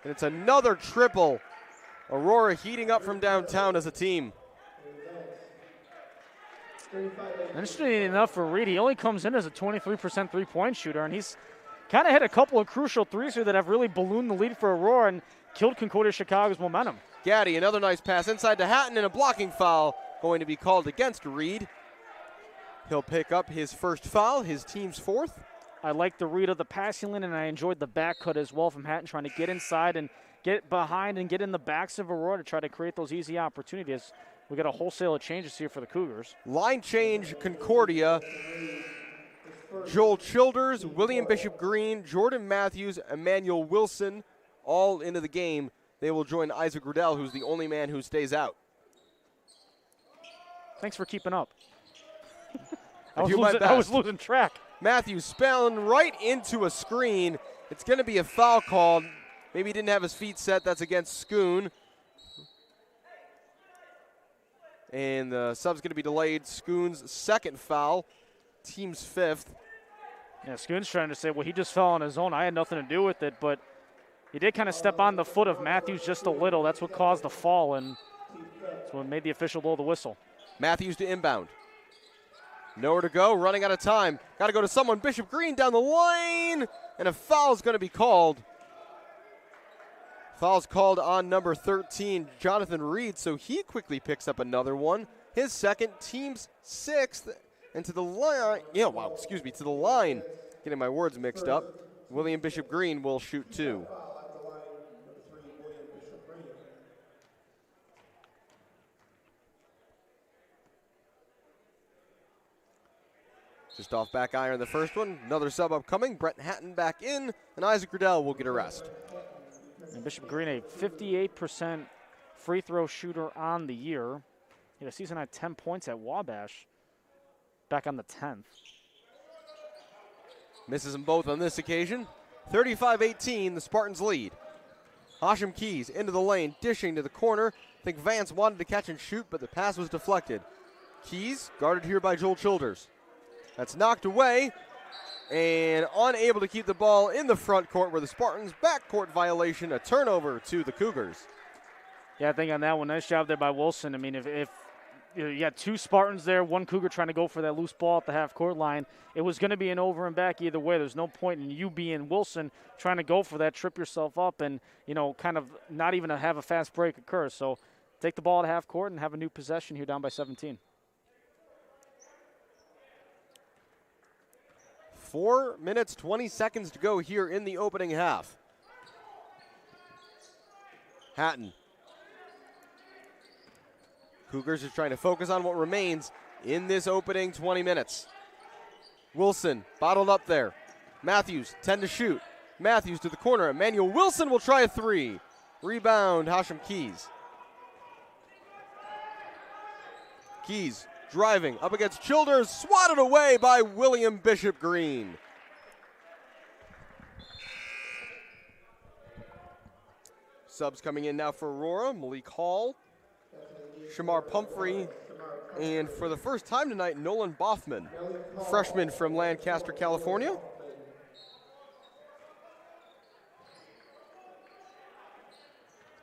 And it's another triple. Aurora heating up from downtown as a team. Interesting enough for Reed, he only comes in as a 23% three-point shooter, and he's kind of hit a couple of crucial threes here that have really ballooned the lead for Aurora and killed Concordia Chicago's momentum. Gaddy, another nice pass inside to Hatton, and a blocking foul going to be called against Reed. He'll pick up his first foul, his team's 4th. I like the read of the passing lane, and I enjoyed the back cut as well from Hatton, trying to get inside and get behind and get in the backs of Aurora to try to create those easy opportunities. We got a wholesale of changes here for the Cougars. Line change, Concordia. Joel Childers, William Bishop Green, Jordan Matthews, Emmanuel Wilson, all into the game. They will join Isaac Riddell, who's the only man who stays out. Thanks for keeping up. I was losing track. Matthews spelling right into a screen. It's going to be a foul called. Maybe he didn't have his feet set. That's against Schoon. And the sub's going to be delayed. Schoon's second foul, team's 5th. Yeah, Schoon's trying to say, well, he just fell on his own. I had nothing to do with it, but he did kind of step on the foot of Matthews just a little. That's what caused the fall, and that's what made the official blow the whistle. Matthews to inbound. Nowhere to go, running out of time. Got to go to someone. Bishop Green down the lane, and a foul's going to be called. Foul's called on number 13, Jonathan Reed, so he quickly picks up another one. His second, team's 6th, and to the line, to the line. Getting my words mixed up. William Bishop Green will shoot 2. Just off back iron the first one. Another sub upcoming. Brent Hatton back in, and Isaac Riddell will get a rest. And Bishop Green, a 58% free throw shooter on the year. He had a season high 10 points at Wabash back on the 10th. Misses them both on this occasion. 35-18, the Spartans lead. Hashem Keys into the lane, dishing to the corner. I think Vance wanted to catch and shoot, but the pass was deflected. Keys guarded here by Joel Childers. That's knocked away, and unable to keep the ball in the front court where the Spartans backcourt violation, a turnover to the Cougars. Yeah, I think on that one, nice job there by Wilson. I mean, if you had 2 Spartans there, 1 Cougar trying to go for that loose ball at the half-court line, it was going to be an over and back either way. There's no point in you being Wilson trying to go for that, trip yourself up, and, kind of not even have a fast break occur. So take the ball at half-court and have a new possession here down by 17. 4 minutes, 20 seconds to go here in the opening half. Hatton. Cougars are trying to focus on what remains in this opening 20 minutes. Wilson bottled up there. Matthews, 10 to shoot. Matthews to the corner. Emmanuel Wilson will try a three. Rebound, Hashem Keys. Keys driving up against Childers, swatted away by William Bishop Green. Subs coming in now for Aurora, Malik Hall, Shamar Pumphrey, and for the first time tonight, Nolan Boffman, freshman from Lancaster, California.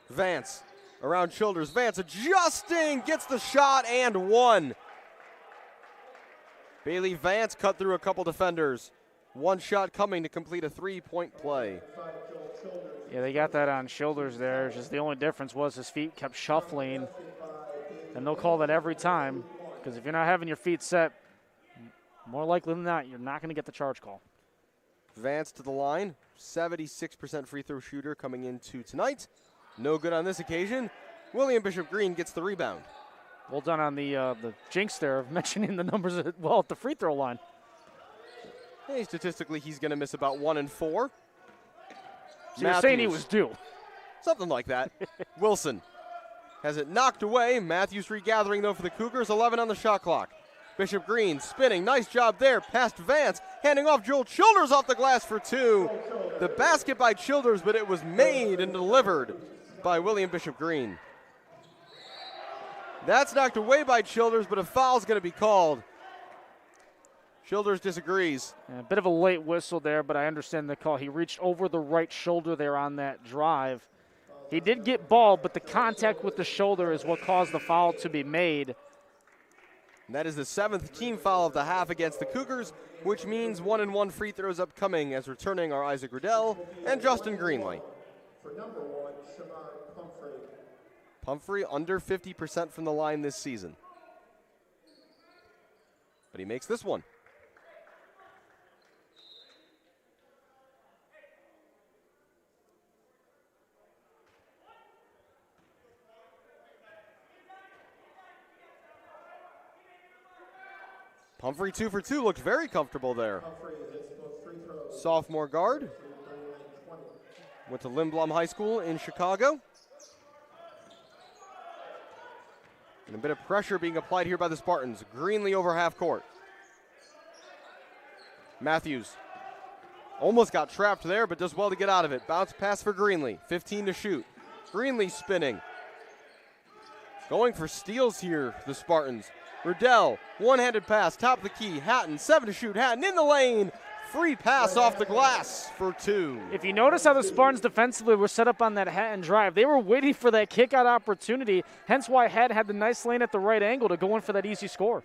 Vance around Childers. Vance adjusting, gets the shot and one. Bailey Vance cut through a couple defenders. One shot coming to complete a three-point play. Yeah, they got that on Childers there. Just the only difference was his feet kept shuffling, and they'll call that every time because if you're not having your feet set, more likely than not, you're not going to get the charge call. Vance to the line, 76% free throw shooter coming into tonight. No good on this occasion. William Bishop Green gets the rebound. Well done on the jinx there of mentioning the numbers well at the free throw line. Hey, statistically, he's going to miss about 1 and 4. So you're saying he was due? Something like that. Wilson has it knocked away. Matthews regathering, though, for the Cougars. 11 on the shot clock. Bishop Green spinning. Nice job there. Past Vance. Handing off Joel Childers off the glass for two. The basket by Childers, but it was made and delivered by William Bishop Green. That's knocked away by Childers, but a foul's going to be called. Childers disagrees. A bit of a late whistle there, but I understand the call. He reached over the right shoulder there on that drive. He did get ball, but the contact with the shoulder is what caused the foul to be made. And that is the 7th team foul of the half against the Cougars, which means 1-and-1 free throws upcoming as returning are Isaac Riddell and Justin Greenley. For number one, Shamar Pumphrey. Pumphrey under 50% from the line this season. But he makes this one. Pumphrey 2 for 2, looked very comfortable there. Sophomore guard. Went to Lindblom High School in Chicago. And a bit of pressure being applied here by the Spartans. Greenley over half court. Matthews almost got trapped there, but does well to get out of it. Bounce pass for Greenley. 15 to shoot. Greenley spinning. Going for steals here, the Spartans. Riddell, one-handed pass, top of the key. Hatton, 7 to shoot. Hatton in the lane. Free pass off the glass for two. If you notice how the Spartans defensively were set up on that Hatton drive, they were waiting for that kick-out opportunity, hence why Hatton had the nice lane at the right angle to go in for that easy score.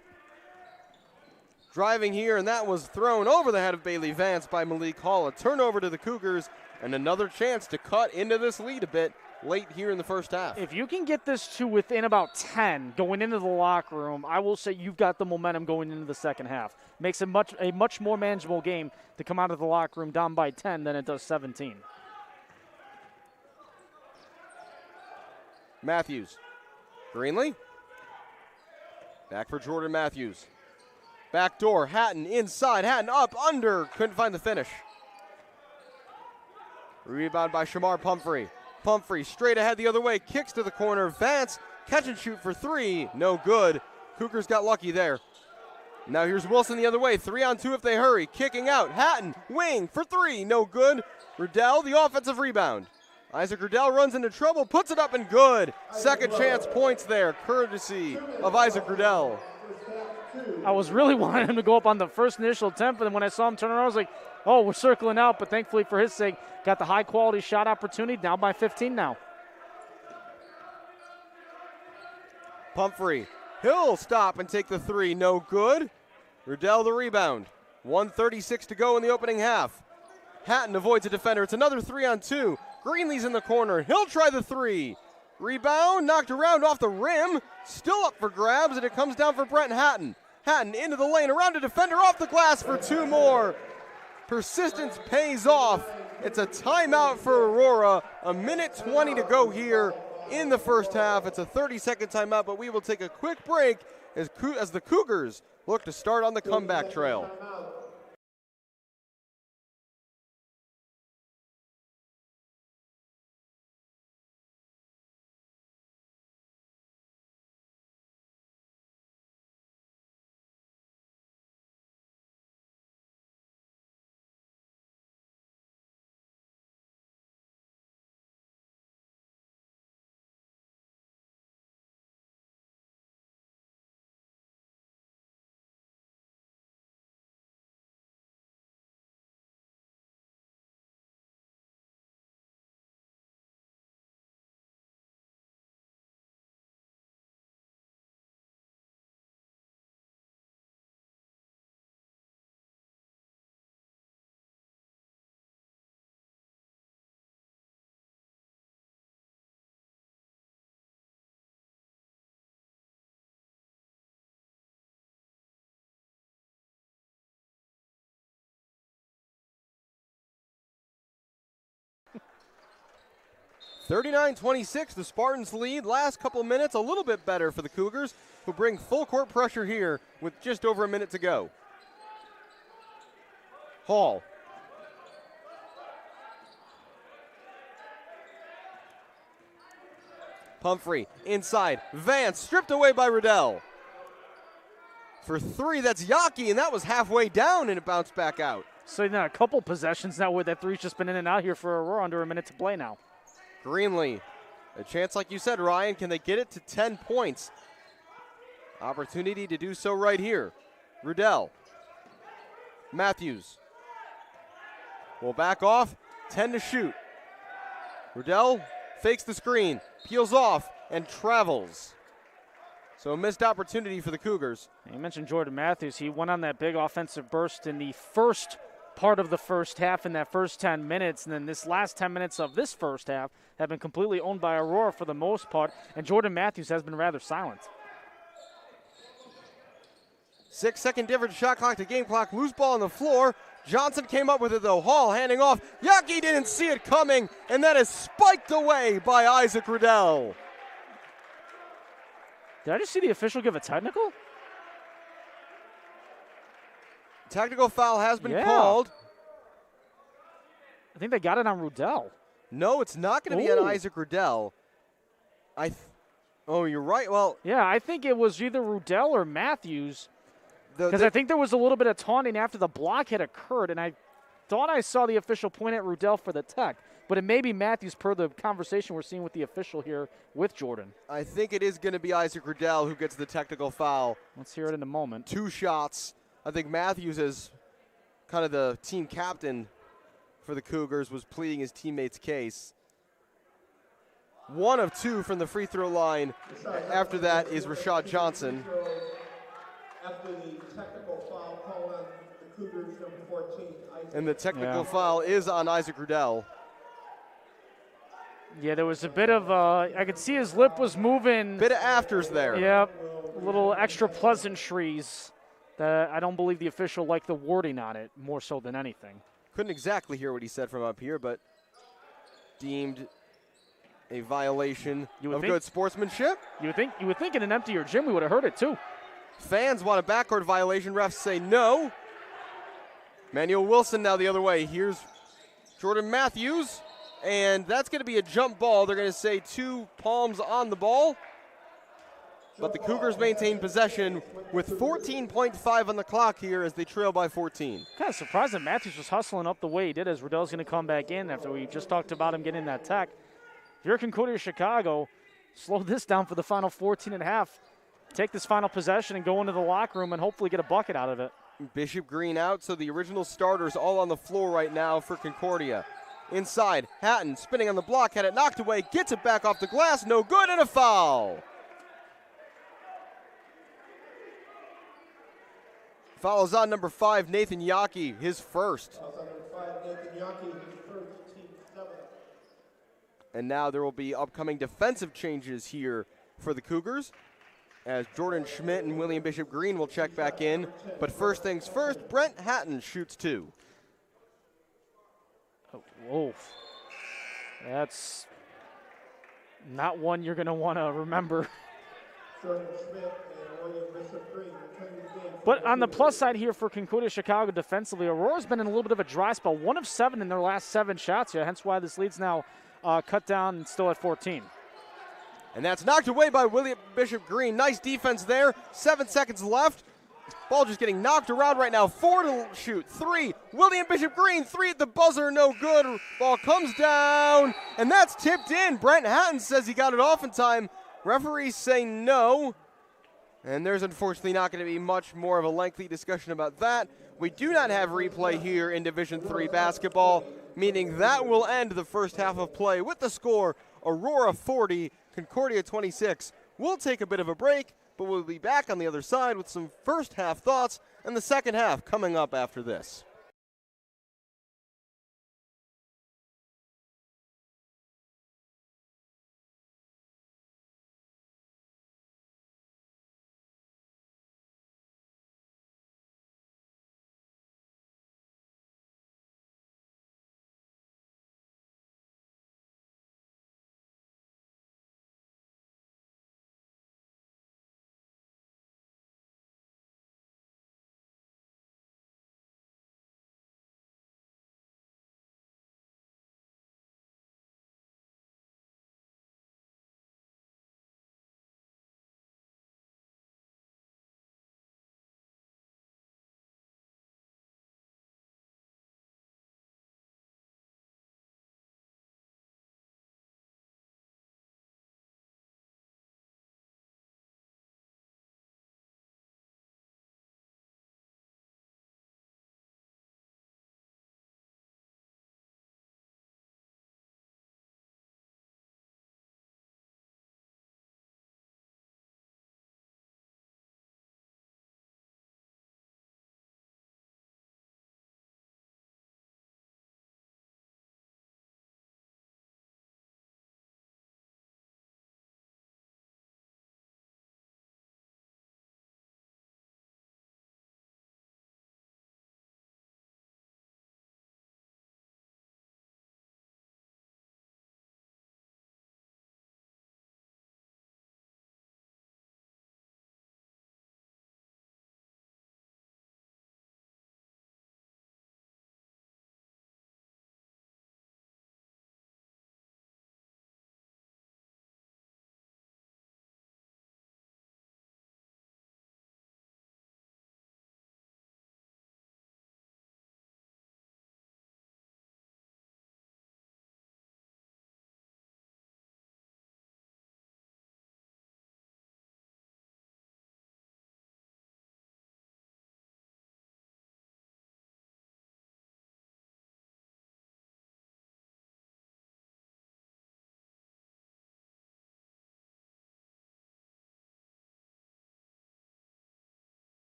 Driving here, and that was thrown over the head of Bailey Vance by Malik Hall. A turnover to the Cougars, and another chance to cut into this lead a bit late here in the first half. If you can get this to within about 10 going into the locker room, I will say you've got the momentum going into the second half. Makes it a much more manageable game to come out of the locker room down by 10 than it does 17. Matthews. Greenley. Back for Jordan Matthews. Back door, Hatton inside, Hatton up, under, couldn't find the finish. Rebound by Shamar Pumphrey. Pumphrey straight ahead the other way, kicks to the corner. Vance, catch and shoot for three, no good. Cougars got lucky there. Now here's Wilson the other way, 3-on-2 if they hurry. Kicking out, Hatton, wing for three, no good. Riddell, the offensive rebound. Isaac Riddell runs into trouble, puts it up and good. Second chance points there, courtesy of Isaac Riddell. I was really wanting him to go up on the first initial attempt, and when I saw him turn around, I was like, oh, we're circling out, but thankfully for his sake, got the high-quality shot opportunity, down by 15 now. Pumphrey, he'll stop and take the three, no good. Riddell the rebound. 1:36 to go in the opening half. Hatton avoids a defender. It's another 3-on-2. Greenley's in the corner. He'll try the three. Rebound, knocked around off the rim. Still up for grabs, and it comes down for Brent Hatton. Hatton into the lane, around a defender, off the glass for two more. Persistence pays off It's a timeout for Aurora. A minute 20 to go here in the first half. It's a 30-second timeout, but we will take a quick break as the Cougars look to start on the comeback trail. (39-26), the Spartans lead. Last couple minutes, a little bit better for the Cougars, who bring full court pressure here with just over a minute to go. Hall. Pumphrey inside. Vance stripped away by Riddell. For three, that's Yaki, and that was halfway down, and it bounced back out. So now a couple possessions now where that three's just been in and out here for Aurora under a minute to play now. Greenlee, a chance like you said, Ryan, can they get it to 10 points? Opportunity to do so right here. Riddell. Matthews. Will back off, 10 to shoot. Riddell fakes the screen, peels off, and travels. So a missed opportunity for the Cougars. You mentioned Jordan Matthews. He went on that big offensive burst in the first part of the first half in that first 10 minutes, and then this last 10 minutes of this first half have been completely owned by Aurora for the most part, and Jordan Matthews has been rather silent. 6-second difference, shot clock to game clock, loose ball on the floor. Johnson came up with it though, Hall handing off. Yaki didn't see it coming, and that is spiked away by Isaac Riddell. Did I just see the official give a technical? Technical foul has been called. I think they got it on Riddell. No, it's not going to be on Isaac Riddell. Oh, you're right. Well, yeah, I think it was either Riddell or Matthews, because I think there was a little bit of taunting after the block had occurred, and I thought I saw the official point at Riddell for the tech, but it may be Matthews per the conversation we're seeing with the official here with Jordan. I think it is going to be Isaac Riddell who gets the technical foul. Let's hear it in a moment. 2 shots. I think Matthews, as kind of the team captain for the Cougars, was pleading his teammate's case. 1 of 2 from the free throw line. After that is Rashad Johnson. After the technical foul called on the Cougars, number 14. And the technical foul is on Isaac Riddell. Yeah, there was a bit of, I could see his lip was moving. Bit of afters there. Yep, little extra pleasantries. I don't believe the official liked the wording on it more so than anything. Couldn't exactly hear what he said from up here, but deemed a violation of good sportsmanship. You would think in an emptier gym we would have heard it too. Fans want a backcourt violation. Refs say no. Manuel Wilson now the other way. Here's Jordan Matthews, and that's going to be a jump ball. They're going to say 2 palms on the ball. But the Cougars maintain possession with 14.5 on the clock here as they trail by 14. Kind of surprised that Matthews was hustling up the way he did, as Riddell's going to come back in after we just talked about him getting that tech. If you're Concordia Chicago, slow this down for the final 14 and a half. Take this final possession and go into the locker room and hopefully get a bucket out of it. Bishop Green out, so the original starters all on the floor right now for Concordia. Inside, Hatton spinning on the block, had it knocked away, gets it back off the glass, no good, and a foul. Foul is on number 5, Nathan Yaki, his first. Foul on number 5, Nathan Yaki, his first, team 7. And now there will be upcoming defensive changes here for the Cougars, as Jordan Schmidt and William Bishop Green will check back in. But first things first, Brent Hatton shoots 2. Oh, whoa. That's not one you're going to want to remember. Jordan Schmidt and William Bishop Green returning the game. But on the plus side here for Concordia Chicago defensively, Aurora's been in a little bit of a dry spell. 1 of 7 in their last 7 shots here, hence why this lead's now cut down and still at 14. And that's knocked away by William Bishop Green. Nice defense there. 7 seconds left. Ball just getting knocked around right now. 4 to shoot. 3. William Bishop Green. 3 at the buzzer. No good. Ball comes down. And that's tipped in. Brent Hatton says he got it off in time. Referees say no. And there's unfortunately not going to be much more of a lengthy discussion about that. We do not have replay here in Division III basketball, meaning that will end the first half of play with the score Aurora 40, Concordia 26. We'll take a bit of a break, but we'll be back on the other side with some first half thoughts and the second half coming up after this.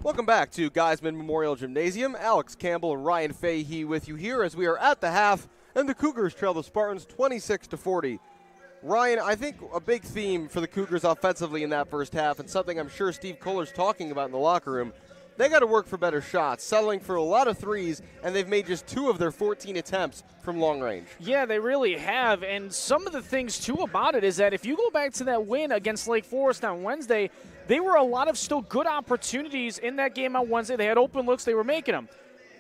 Welcome back to Geisman Memorial Gymnasium. Alex Campbell and Ryan Fahey with you here as we are at the half, and the Cougars trail the Spartans 26-40. Ryan, I think a big theme for the Cougars offensively in that first half, and something I'm sure Steve Kohler's talking about in the locker room, they got to work for better shots, settling for a lot of threes, and they've made just 2 of their 14 attempts from long range. Yeah, they really have, and some of the things, too, about it is that if you go back to that win against Lake Forest on Wednesday, they were a lot of still good opportunities in that game on Wednesday. They had open looks. They were making them.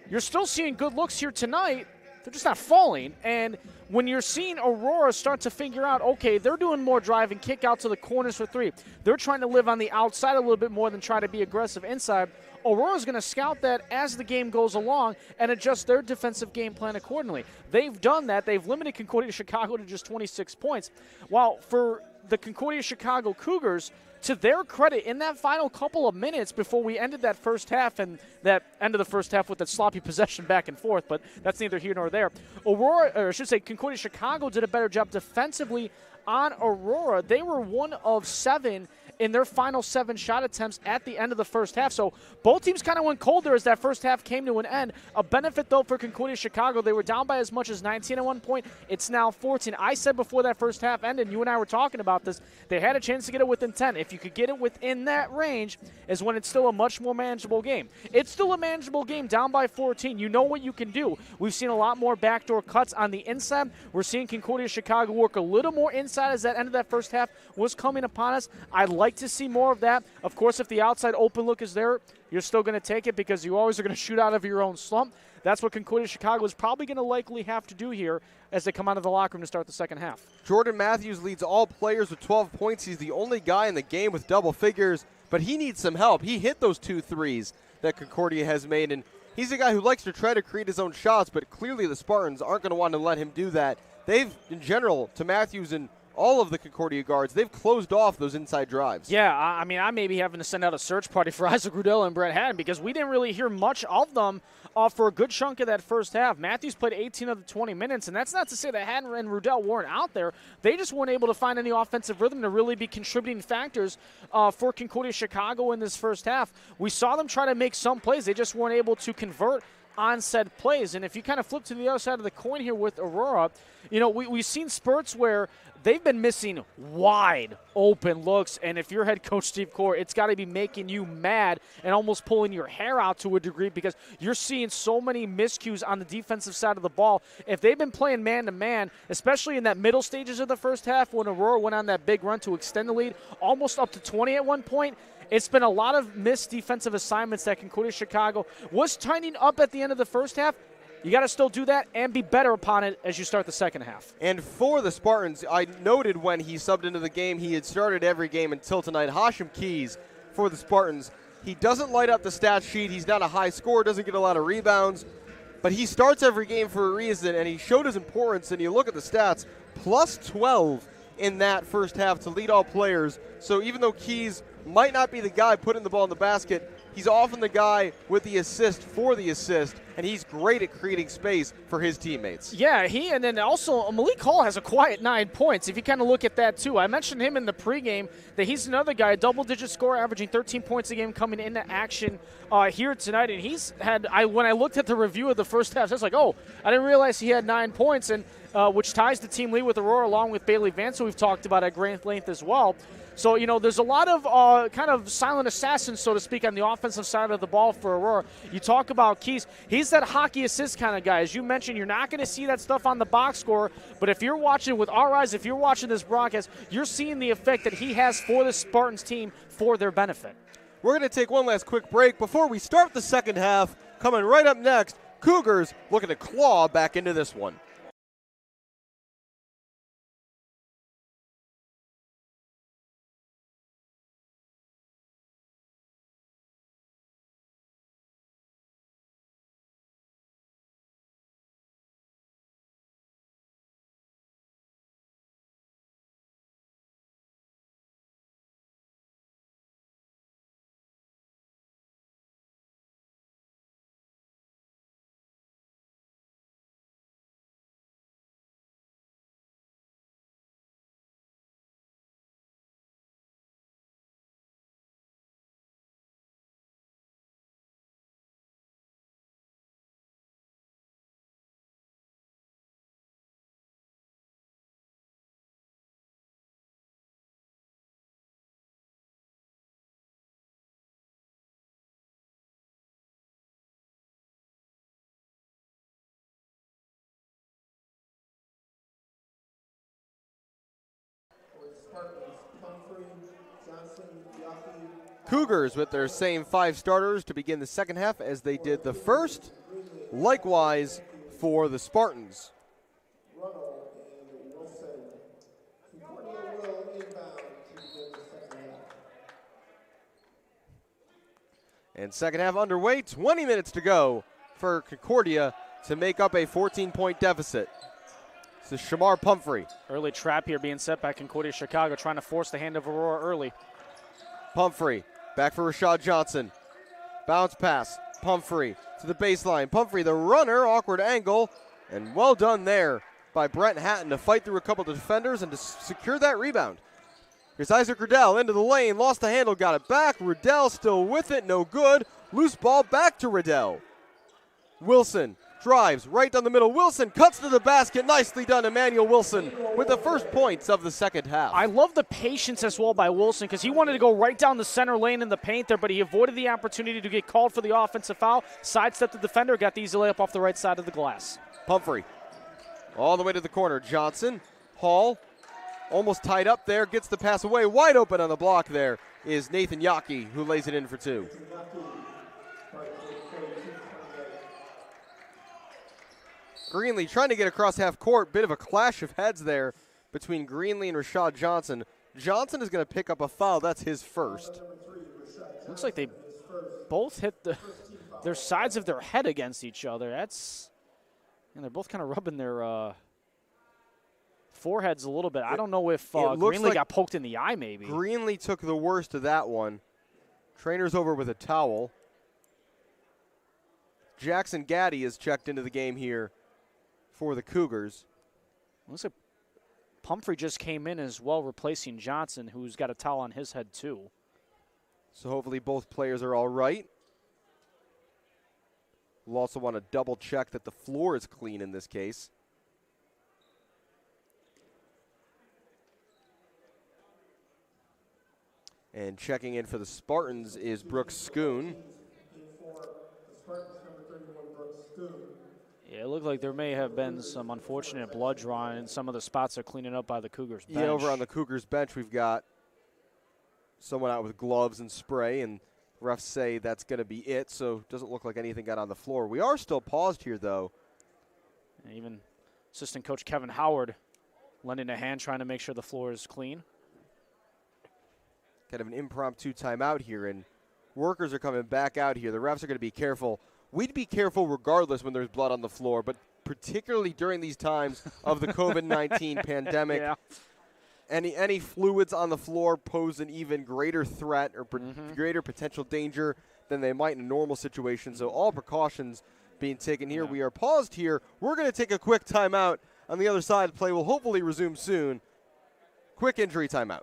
You're still seeing good looks here tonight. They're just not falling, and when you're seeing Aurora start to figure out, okay, they're doing more drive and kick out to the corners for 3. They're trying to live on the outside a little bit more than try to be aggressive inside. Aurora's going to scout that as the game goes along and adjust their defensive game plan accordingly. They've done that. They've limited Concordia Chicago to just 26 points. While for the Concordia Chicago Cougars, to their credit, in that final couple of minutes before we ended that first half, and that end of the first half with that sloppy possession back and forth, but that's neither here nor there. Aurora, or I should say Concordia Chicago, did a better job defensively on Aurora. They were 1 of 7 in their final 7 shot attempts at the end of the first half. So both teams kind of went cold there as that first half came to an end. A benefit, though, for Concordia Chicago. They were down by as much as 19 at one point. It's now 14. I said before that first half ended, you and I were talking about this, they had a chance to get it within 10. If you could get it within that range is when it's still a much more manageable game. It's still a manageable game down by 14. You know what you can do. We've seen a lot more backdoor cuts on the inside. We're seeing Concordia Chicago work a little more inside as that end of that first half was coming upon us. I'd like to see more of that. Of course, if the outside open look is there, you're still going to take it because you always are going to shoot out of your own slump. That's what Concordia Chicago is probably going to likely have to do here as they come out of the locker room to start the second half. Jordan Matthews leads all players with 12 points. He's the only guy in the game with double figures, but he needs some help. He hit those 2 threes that Concordia has made, and he's a guy who likes to try to create his own shots, but clearly the Spartans aren't going to want to let him do that. They've, in general, to Matthews and all of the Concordia guards, they've closed off those inside drives. Yeah, I mean, I may be having to send out a search party for Isaac Rudell and Brett Haddon because we didn't really hear much of them for a good chunk of that first half. Matthews played 18 of the 20 minutes, and that's not to say that Haddon and Rudell weren't out there. They just weren't able to find any offensive rhythm to really be contributing factors for Concordia Chicago in this first half. We saw them try to make some plays. They just weren't able to convert on said plays. And if you kind of flip to the other side of the coin here with Aurora, you know, we've seen spurts where they've been missing wide open looks, and if you're head coach Steve Kohler, it's got to be making you mad and almost pulling your hair out to a degree because you're seeing so many miscues on the defensive side of the ball. If they've been playing man-to-man, especially in that middle stages of the first half when Aurora went on that big run to extend the lead, almost up to 20 at one point, it's been a lot of missed defensive assignments that Concordia Chicago was tightening up at the end of the first half. You got to still do that and be better upon it as you start the second half. And for the Spartans, I noted when he subbed into the game, he had started every game until tonight. Hashim Keys for the Spartans. He doesn't light up the stat sheet. He's not a high scorer, doesn't get a lot of rebounds. But he starts every game for a reason, and he showed his importance. And you look at the stats, plus 12 in that first half to lead all players. So even though Keys might not be the guy putting the ball in the basket, he's often the guy with the assist for the assist, and he's great at creating space for his teammates. Yeah, and then also Malik Hall has a quiet 9 points. If you kind of look at that too, I mentioned him in the pregame that he's another guy, a double-digit scorer, averaging 13 points a game coming into action here tonight. And he's had, when I looked at the review of the first half, I was like, oh, I didn't realize he had 9 points, and which ties the team lead with Aurora along with Bailey Vance, who we've talked about at great length as well. So, you know, there's a lot of kind of silent assassins, so to speak, on the offensive side of the ball for Aurora. You talk about Keys. He's that hockey assist kind of guy. As you mentioned, you're not going to see that stuff on the box score, but if you're watching with our eyes, if you're watching this broadcast, you're seeing the effect that he has for the Spartans team for their benefit. We're going to take one last quick break before we start the second half. Coming right up next, Cougars looking to claw back into this one. Cougars with their same 5 starters to begin the second half as they did the first. Likewise for the Spartans. Runnell and Wilson. Concordia will inbound to begin the second half. And second half underway, 20 minutes to go for Concordia to make up a 14-point deficit. This is Shamar Pumphrey. Early trap here being set by Concordia Chicago, trying to force the hand of Aurora early. Pumphrey back for Rashad Johnson. Bounce pass. Pumphrey to the baseline. Pumphrey, the runner, awkward angle, and well done there by Brent Hatton to fight through a couple of defenders and to secure that rebound. Here's Isaac Riddell into the lane, lost the handle, got it back. Riddell still with it, no good. Loose ball back to Riddell. Wilson drives right down the middle. Wilson cuts to the basket. Nicely done, Emmanuel Wilson, with the first points of the second half. I love the patience as well by Wilson because he wanted to go right down the center lane in the paint there, but he avoided the opportunity to get called for the offensive foul, sidestepped the defender, got the easy layup off the right side of the glass. Pumphrey all the way to the corner. Johnson, Hall, almost tied up there, gets the pass away. Wide open on the block there is Nathan Yockey, who lays it in for 2. Greenlee trying to get across half court. Bit of a clash of heads there between Greenlee and Rashad Johnson. Johnson is going to pick up a foul. That's his first. Looks like they both hit their sides of their head against each other. And they're both kind of rubbing their foreheads a little bit. I don't know if Greenlee got poked in the eye maybe. Greenlee took the worst of that one. Trainer's over with a towel. Jackson Gaddy is checked into the game here for the Cougars. Looks like Pumphrey just came in as well, replacing Johnson, who's got a towel on his head too. So hopefully both players are all right. We'll also want to double check that the floor is clean in this case. And checking in for the Spartans is Brooks Schoon. Yeah, it looked like there may have been some unfortunate blood drawn in some of the spots they're cleaning up by the Cougars bench. Yeah, over on the Cougars bench we've got someone out with gloves and spray, and refs say that's going to be it, so it doesn't look like anything got on the floor. We are still paused here, though. And even assistant coach Kevin Howard lending a hand trying to make sure the floor is clean. Kind of an impromptu timeout here, and workers are coming back out here. The refs are going to be careful. We'd be careful regardless when there's blood on the floor, but particularly during these times of the COVID-19 pandemic, Yeah. any fluids on the floor pose an even greater threat or greater potential danger than they might in a normal situation. So all precautions being taken here. Yeah. We are paused here. We're going to take a quick timeout. On the other side, play will hopefully resume soon. Quick injury timeout.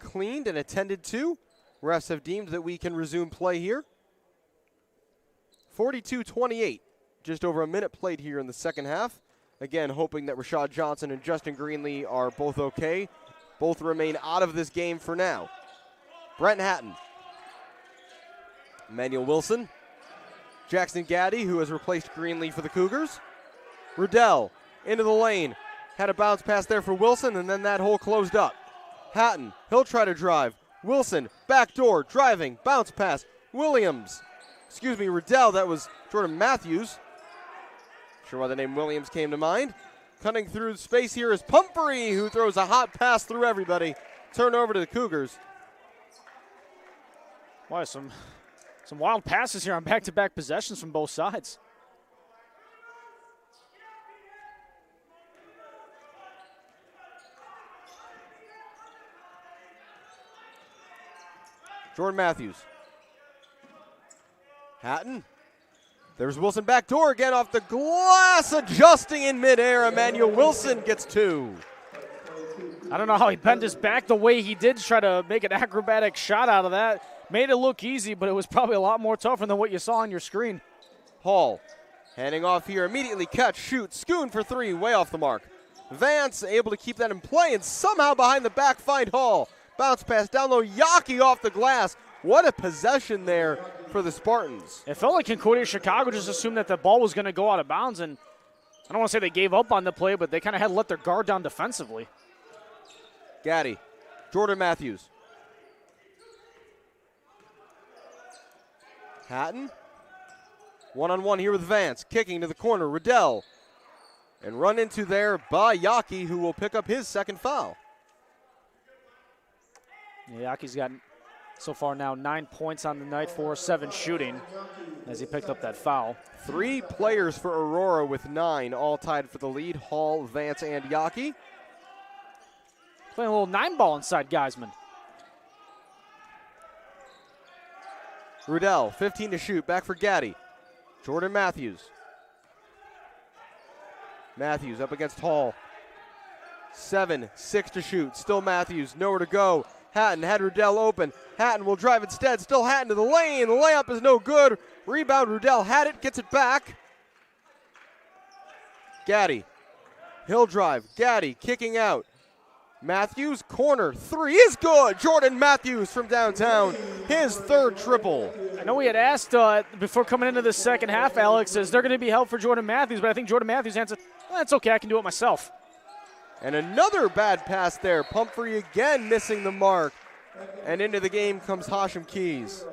Cleaned and attended to. Refs have deemed that we can resume play here. 42-28, just over a minute played here in the second half. Again, hoping that Rashad Johnson and Justin Greenlee are both okay. Both remain out of this game for now. Brent Hatton, Emmanuel Wilson, Jackson Gaddy, who has replaced Greenlee for the Cougars. Riddell into the lane. Had a bounce pass there for Wilson, and then that hole closed up. Hatton, he'll try to drive. Wilson, backdoor, driving, bounce pass. Riddell, that was Jordan Matthews. Sure why the name Williams came to mind. Cutting through space here is Pumphrey, who throws a hot pass through everybody. Turnover to the Cougars. Boy, some wild passes here on back-to-back possessions from both sides. Jordan Matthews. Hatton. There's Wilson back door again off the glass, adjusting in midair. Emmanuel Wilson gets 2. I don't know how he bent his back the way he did to try to make an acrobatic shot out of that. Made it look easy, but it was probably a lot more tougher than what you saw on your screen. Hall handing off here, immediately catch, shoot, Schoon for 3, way off the mark. Vance able to keep that in play and somehow behind the back find Hall. Bounce pass down low, Yaki off the glass. What a possession there for the Spartans. It felt like Concordia Chicago just assumed that the ball was going to go out of bounds, and I don't want to say they gave up on the play, but they kind of had to let their guard down defensively. Gaddy, Jordan Matthews. Hatton, one-on-one here with Vance, kicking to the corner, Riddell. And run into there by Yaki, who will pick up his second foul. Yeah, Yaki's got so far now 9 points on the night, 4-7 shooting as he picked up that foul. 3 players for Aurora with 9, all tied for the lead, Hall, Vance, and Yaki. Playing a little 9-ball inside Geisman. Riddell, 15 to shoot, back for Gaddy. Jordan Matthews. Matthews up against Hall. 7-6 to shoot, still Matthews, nowhere to go. Hatton had Riddell open. Hatton will drive instead, still Hatton to the lane. The layup is no good. Rebound, Riddell had it, gets it back. Gaddy, he'll drive. Gaddy kicking out. Matthews, corner, 3 is good. Jordan Matthews from downtown, his 3rd triple. I know we had asked before coming into the second half, Alex, is there going to be help for Jordan Matthews? But I think Jordan Matthews answered, well, that's okay, I can do it myself. And another bad pass there. Pumphrey again missing the mark. And into the game comes Hashim Keys,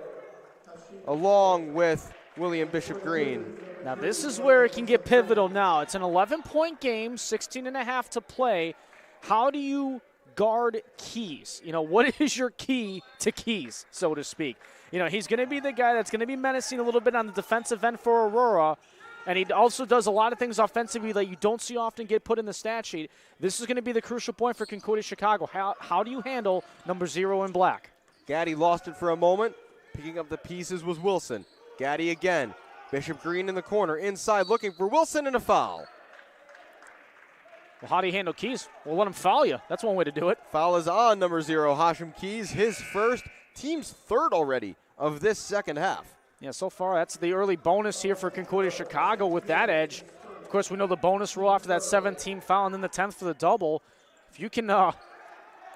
along with William Bishop Green. Now this is where it can get pivotal now. It's an 11-point game, 16.5 to play. How do you guard Keys? You know, what is your key to Keys, so to speak? You know, he's going to be the guy that's going to be menacing a little bit on the defensive end for Aurora, and he also does a lot of things offensively that you don't see often get put in the stat sheet. This is going to be the crucial point for Concordia Chicago. How do you handle number 0 in black? Gaddy lost it for a moment. Picking up the pieces was Wilson. Gaddy again. Bishop Green in the corner, inside looking for Wilson, and a foul. Well, how do you handle Keys? Well, let him foul you. That's one way to do it. Foul is on number 0, Hashim Keys, his first, team's 3rd already of this second half. Yeah, so far that's the early bonus here for Concordia Chicago with that edge. Of course, we know the bonus rule after that 17 foul and then the 10th for the double. If you can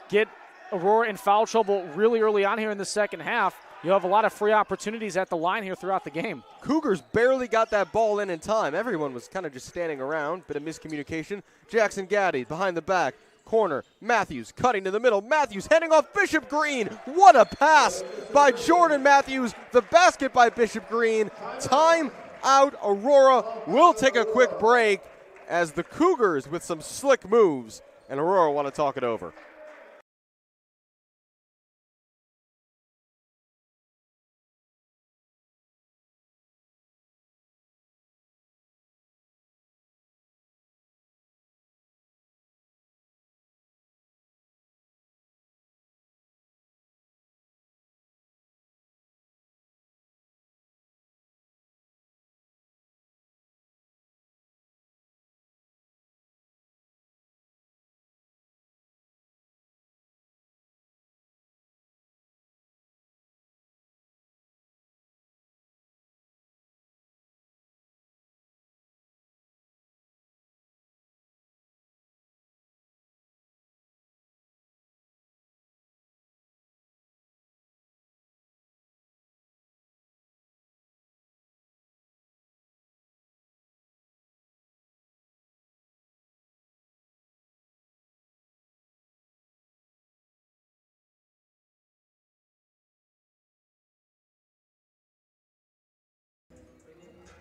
get Aurora in foul trouble really early on here in the second half, you'll have a lot of free opportunities at the line here throughout the game. Cougars barely got that ball in time. Everyone was kind of just standing around. Bit of miscommunication. Jackson Gaddy behind the back. Corner. Matthews cutting to the middle. Matthews heading off Bishop Green. What a pass by Jordan Matthews. The basket by Bishop Green. Time out. Aurora will take a quick break as the Cougars with some slick moves, and Aurora want to talk it over.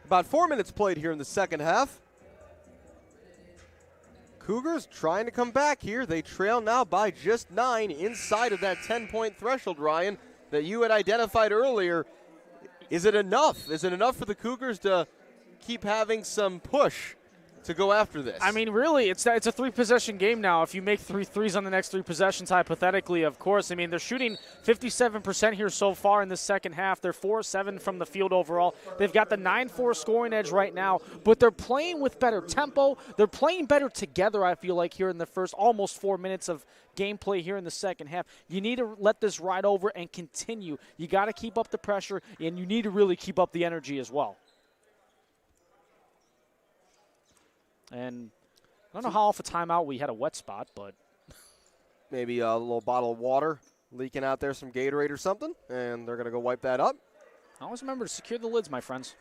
About 4 minutes played here in the second half. Cougars trying to come back here. They trail now by just 9 inside of that 10-point threshold, Ryan, that you had identified earlier. Is it enough? Is it enough for the Cougars to keep having some push to go after this? I mean, really, it's a 3-possession game now. If you make 3 threes on the next 3 possessions, hypothetically, of course. I mean, they're shooting 57% here so far in the second half. They're 4-7 from the field overall. They've got the 9-4 scoring edge right now, but they're playing with better tempo. They're playing better together, I feel like, here in the first almost 4 minutes of gameplay here in the second half. You need to let this ride over and continue. You got to keep up the pressure, and you need to really keep up the energy as well. And I don't know how off a timeout we had a wet spot, but maybe a little bottle of water leaking out there, some Gatorade or something, and they're going to go wipe that up. Always remember to secure the lids, my friends.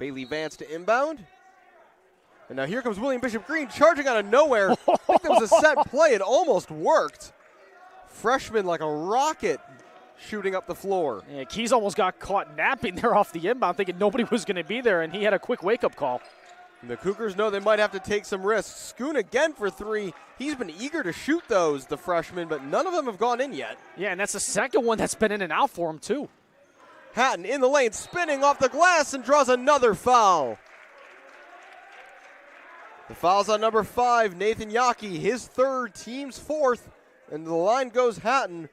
Bailey Vance to inbound. And now here comes William Bishop Green charging out of nowhere. I think that was a set play. It almost worked. Freshman like a rocket shooting up the floor. Yeah, Keys almost got caught napping there off the inbound, thinking nobody was going to be there, and he had a quick wake-up call. And the Cougars know they might have to take some risks. Schoon again for 3. He's been eager to shoot those, the freshman, but none of them have gone in yet. Yeah, and that's the second one that's been in and out for him, too. Hatton in the lane, spinning off the glass and draws another foul. The foul's on number 5, Nathan Yockey, his 3rd, team's 4th, and the line goes Hatton.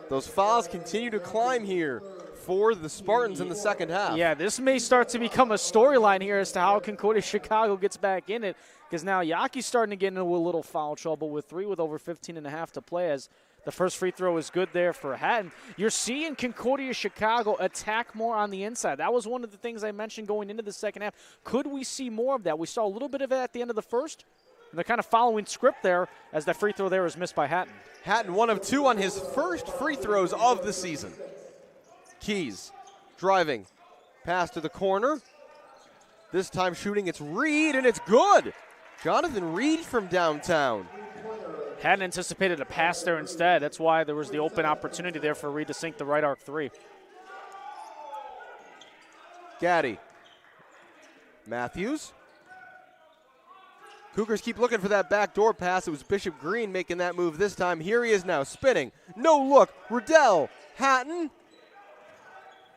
Those fouls continue to climb here for the Spartans in the second half. Yeah, this may start to become a storyline here as to how Concordia Chicago gets back in it, because now Yockey's starting to get into a little foul trouble with 3 with over 15 and a half to play, as the first free throw is good there for Hatton. You're seeing Concordia Chicago attack more on the inside. That was one of the things I mentioned going into the second half. Could we see more of that? We saw a little bit of it at the end of the first. And they're kind of following script there as that free throw there is missed by Hatton. Hatton 1 of 2 on his first free throws of the season. Keys driving, pass to the corner. This time shooting, it's Reed, and it's good. Jonathan Reed from downtown. Hadn't anticipated a pass there instead. That's why there was the open opportunity there for Reed to sink the right arc 3. Gaddy. Matthews. Cougars keep looking for that backdoor pass. It was Bishop Green making that move this time. Here he is now, spinning. No look. Riddell. Hatton.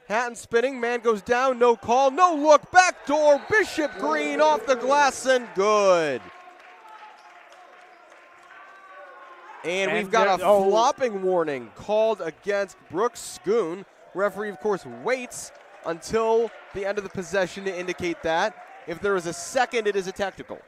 Hatton spinning. Man goes down. No call. No look. Backdoor. Bishop Green off the glass and good. And we've got a flopping warning called against Brooks Schoon. Referee, of course, waits until the end of the possession to indicate that. If there is a second, it is a technical.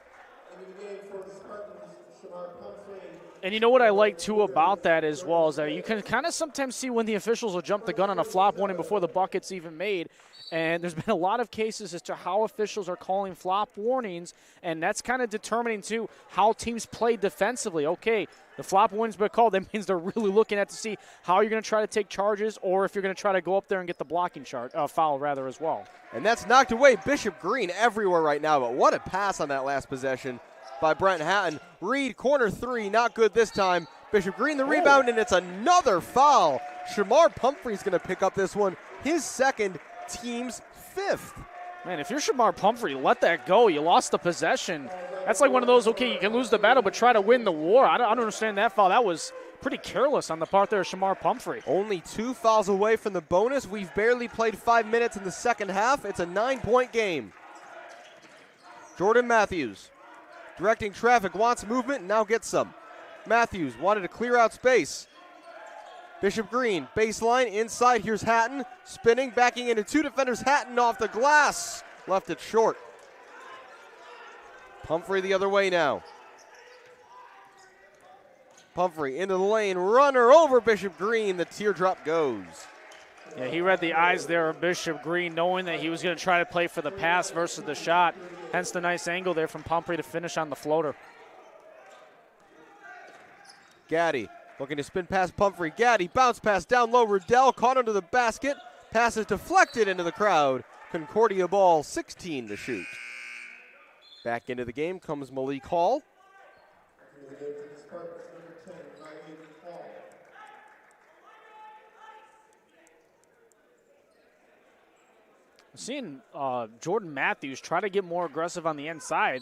And you know what I like, too, about that as well is that you can kind of sometimes see when the officials will jump the gun on a flop warning before the bucket's even made. And there's been a lot of cases as to how officials are calling flop warnings, and that's kind of determining, too, how teams play defensively. Okay, the flop warning's been called. That means they're really looking at to see how you're going to try to take charges or if you're going to try to go up there and get the blocking foul, rather, as well. And that's knocked away. Bishop Green everywhere right now, but what a pass on that last possession by Brent Hatton. Reed, corner 3, not good this time. Bishop Green the rebound, and it's another foul. Shamar Pumphrey's going to pick up this one, his second, team's 5th. Man, if you're Shamar Pumphrey, let that go. You lost the possession. That's like one of those, okay, you can lose the battle, but try to win the war. I don't understand that foul. That was pretty careless on the part there of Shamar Pumphrey. Only 2 fouls away from the bonus. We've barely played 5 minutes in the second half. It's a 9-point game. Jordan Matthews. Directing traffic, wants movement, and now gets some. Matthews wanted to clear out space. Bishop Green, baseline, inside, here's Hatton. Spinning, backing into 2 defenders. Hatton off the glass. Left it short. Pumphrey the other way now. Pumphrey into the lane, runner over Bishop Green. The teardrop goes. Yeah, he read the eyes there of Bishop Green, knowing that he was going to try to play for the pass versus the shot. Hence the nice angle there from Pumphrey to finish on the floater. Gaddy looking to spin past Pumphrey. Gaddy, bounce pass down low. Riddell caught under the basket. Pass is deflected into the crowd. Concordia ball, 16 to shoot. Back into the game comes Malik Hall. Seeing Jordan Matthews try to get more aggressive on the inside.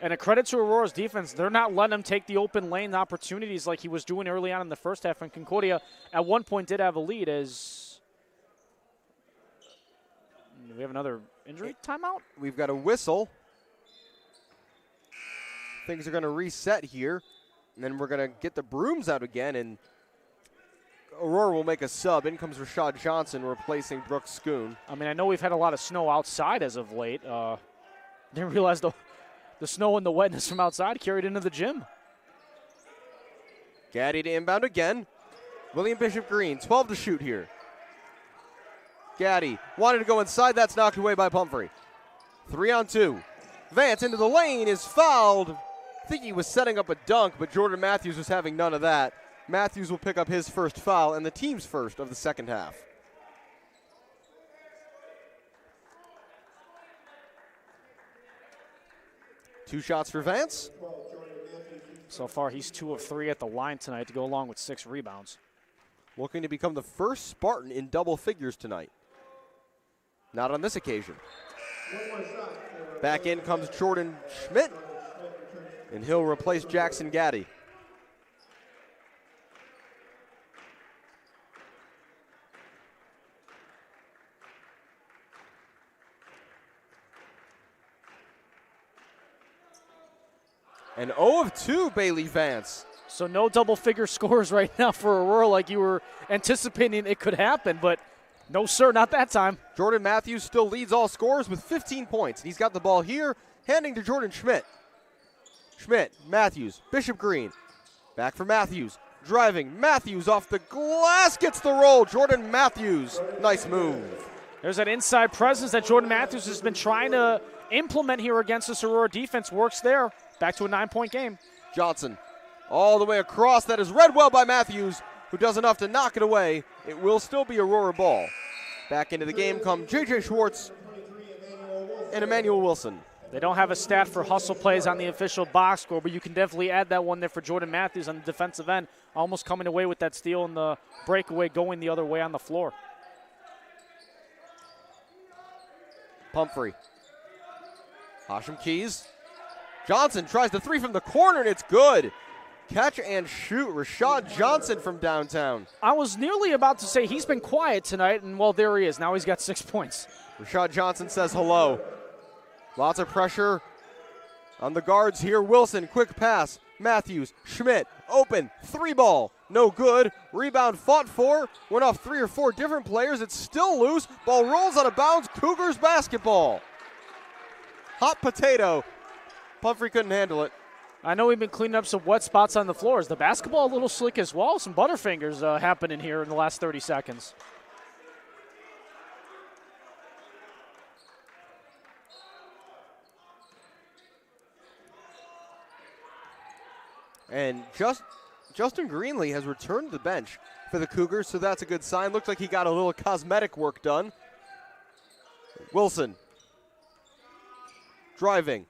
And a credit to Aurora's defense, they're not letting him take the open lane opportunities like he was doing early on in the first half. And Concordia at one point did have a lead as we have another injury timeout. We've got a whistle. Things are going to reset here. And then we're going to get the brooms out again. And Aurora will make a sub. In comes Rashad Johnson replacing Brooks Schoon. I mean, I know we've had a lot of snow outside as of late. Didn't realize the snow and the wetness from outside carried into the gym. Gaddy to inbound again. William Bishop Green, 12 to shoot here. Gaddy wanted to go inside. That's knocked away by Pumphrey. 3-on-2. Vance into the lane is fouled. I think he was setting up a dunk, but Jordan Matthews was having none of that. Matthews will pick up his first foul and the team's first of the second half. Two shots for Vance. So far, he's 2 of 3 at the line tonight to go along with 6 rebounds. Looking to become the first Spartan in double figures tonight. Not on this occasion. Back in comes Jordan Schmidt, and he'll replace Jackson Gaddy. And 0 of 2, Bailey Vance. So no double-figure scores right now for Aurora like you were anticipating it could happen, but no, sir, not that time. Jordan Matthews still leads all scorers with 15 points. He's got the ball here, handing to Jordan Schmidt. Schmidt, Matthews, Bishop Green. Back for Matthews, driving. Matthews off the glass, gets the roll. Jordan Matthews, nice move. There's that inside presence that Jordan Matthews has been trying to implement here against this Aurora defense. Works there. Back to a 9-point game. Johnson all the way across. That is read well by Matthews, who does enough to knock it away. It will still be Aurora ball. Back into the game come J.J. Schwartz and Emmanuel Wilson. They don't have a stat for hustle plays on the official box score, but you can definitely add that one there for Jordan Matthews on the defensive end, almost coming away with that steal and the breakaway going the other way on the floor. Pumphrey. Hashem Keys. Johnson tries the 3 from the corner, and it's good. Catch and shoot, Rashad Johnson from downtown. I was nearly about to say he's been quiet tonight, and well, there he is. Now he's got 6 points. Rashad Johnson says hello. Lots of pressure on the guards here. Wilson, quick pass. Matthews, Schmidt, open, 3-ball, no good. Rebound fought for, went off 3 or 4 different players. It's still loose. Ball rolls out of bounds. Cougars basketball. Hot potato. Pumphrey couldn't handle it. I know we've been cleaning up some wet spots on the floor. Is the basketball a little slick as well? Some butterfingers happening here in the last 30 seconds. And Justin Greenlee has returned to the bench for the Cougars, so that's a good sign. Looks like he got a little cosmetic work done. Wilson. Driving.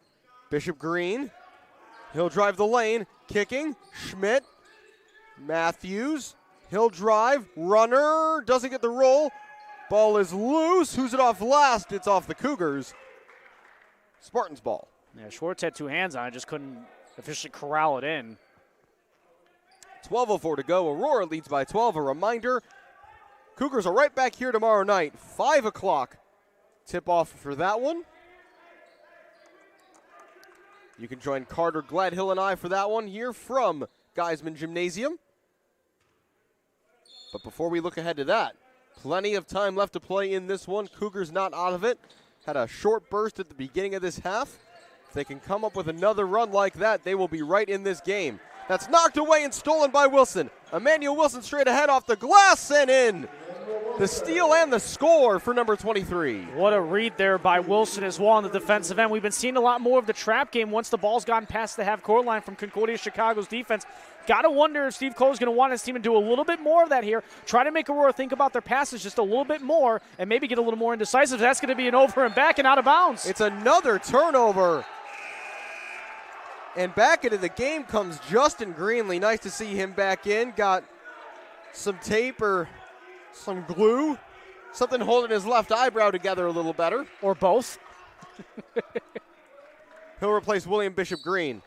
Bishop Green. He'll drive the lane. Kicking. Schmidt. Matthews. He'll drive. Runner. Doesn't get the roll. Ball is loose. Who's it off last? It's off the Cougars. Spartans ball. Yeah, Schwartz had 2 hands on it, just couldn't officially corral it in. 12:04 to go. Aurora leads by 12. A reminder, Cougars are right back here tomorrow night. 5 o'clock tip-off for that one. You can join Carter Gladhill and I for that one here from Geisman Gymnasium. But before we look ahead to that, plenty of time left to play in this one. Cougars not out of it. Had a short burst at the beginning of this half. If they can come up with another run like that, they will be right in this game. That's knocked away and stolen by Wilson. Emmanuel Wilson straight ahead off the glass and in. The steal and the score for number 23. What a read there by Wilson as well on the defensive end. We've been seeing a lot more of the trap game once the ball's gotten past the half-court line from Concordia Chicago's defense. Got to wonder if Steve Cole's going to want his team to do a little bit more of that here. Try to make Aurora think about their passes just a little bit more and maybe get a little more indecisive. That's going to be an over and back and out of bounds. It's another turnover. And back into the game comes Justin Greenlee. Nice to see him back in. Got some tape or some glue Something holding his left eyebrow together a little better. Or both. He'll replace William Bishop Green.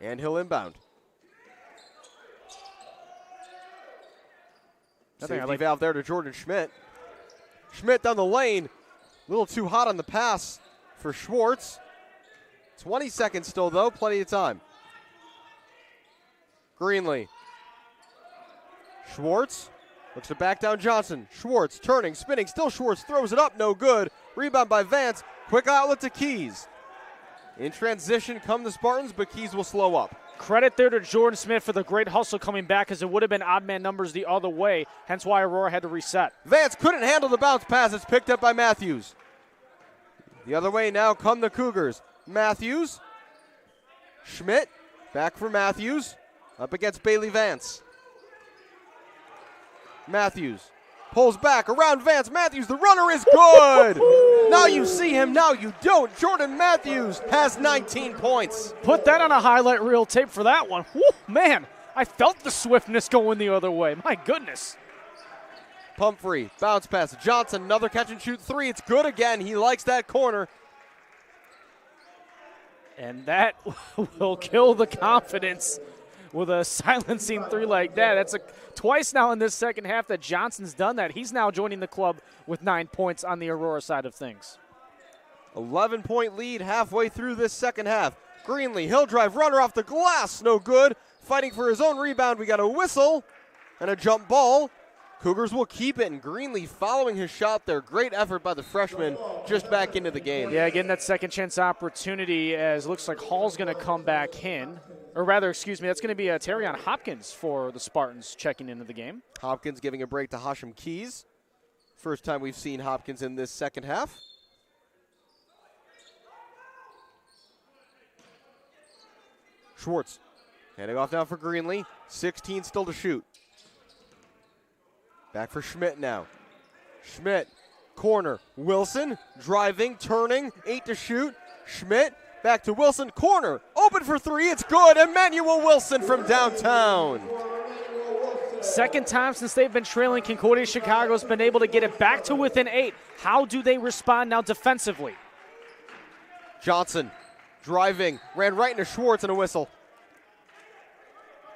And he'll inbound. Safety valve there to Jordan Schmidt. Schmidt down the lane. A little too hot on the pass for Schwartz. 20 seconds still, though. Plenty of time. Greenlee. Schwartz looks to back down Johnson. Schwartz turning, spinning. Still Schwartz throws it up. No good. Rebound by Vance. Quick outlet to Keys. In transition come the Spartans, but Keys will slow up. Credit there to Jordan Smith for the great hustle coming back, as it would have been odd man numbers the other way, hence why Aurora had to reset. Vance couldn't handle the bounce pass. It's picked up by Matthews. The other way now come the Cougars. Matthews. Schmidt. Back for Matthews. Up against Bailey Vance. Matthews. Pulls back around Vance. Matthews, the runner is good. Now you see him, now you don't. Jordan Matthews has 19 points. Put that on a highlight reel tape for that one. Whew, man, I felt the swiftness going the other way. My goodness. Pumphrey, bounce pass. Johnson, another catch and shoot three. It's good again. He likes that corner. And that will kill the confidence with a silencing three like that. That's twice now in this second half that Johnson's done that. He's now joining the club with 9 points on the Aurora side of things. 11-point lead halfway through this second half. Greenlee, he'll drive, runner off the glass, no good. Fighting for his own rebound, we got a whistle and a jump ball. Cougars will keep it, and Greenlee following his shot there. Great effort by the freshman, just back into the game. Yeah, getting that second chance opportunity, as it looks like Hall's going to come back in. Or rather, excuse me, that's going to be Terrion Hopkins for the Spartans checking into the game. Hopkins giving a break to Hashem Keys. First time we've seen Hopkins in this second half. Schwartz handing off now for Greenlee. 16 still to shoot. Back for Schmidt now. Schmidt, corner. Wilson, driving, turning, 8 to shoot. Schmidt, back to Wilson, corner. Open for three, it's good. Emmanuel Wilson from downtown. Second time since they've been trailing, Concordia Chicago's been able to get it back to within 8. How do they respond now defensively? Johnson, driving, ran right into Schwartz and a whistle.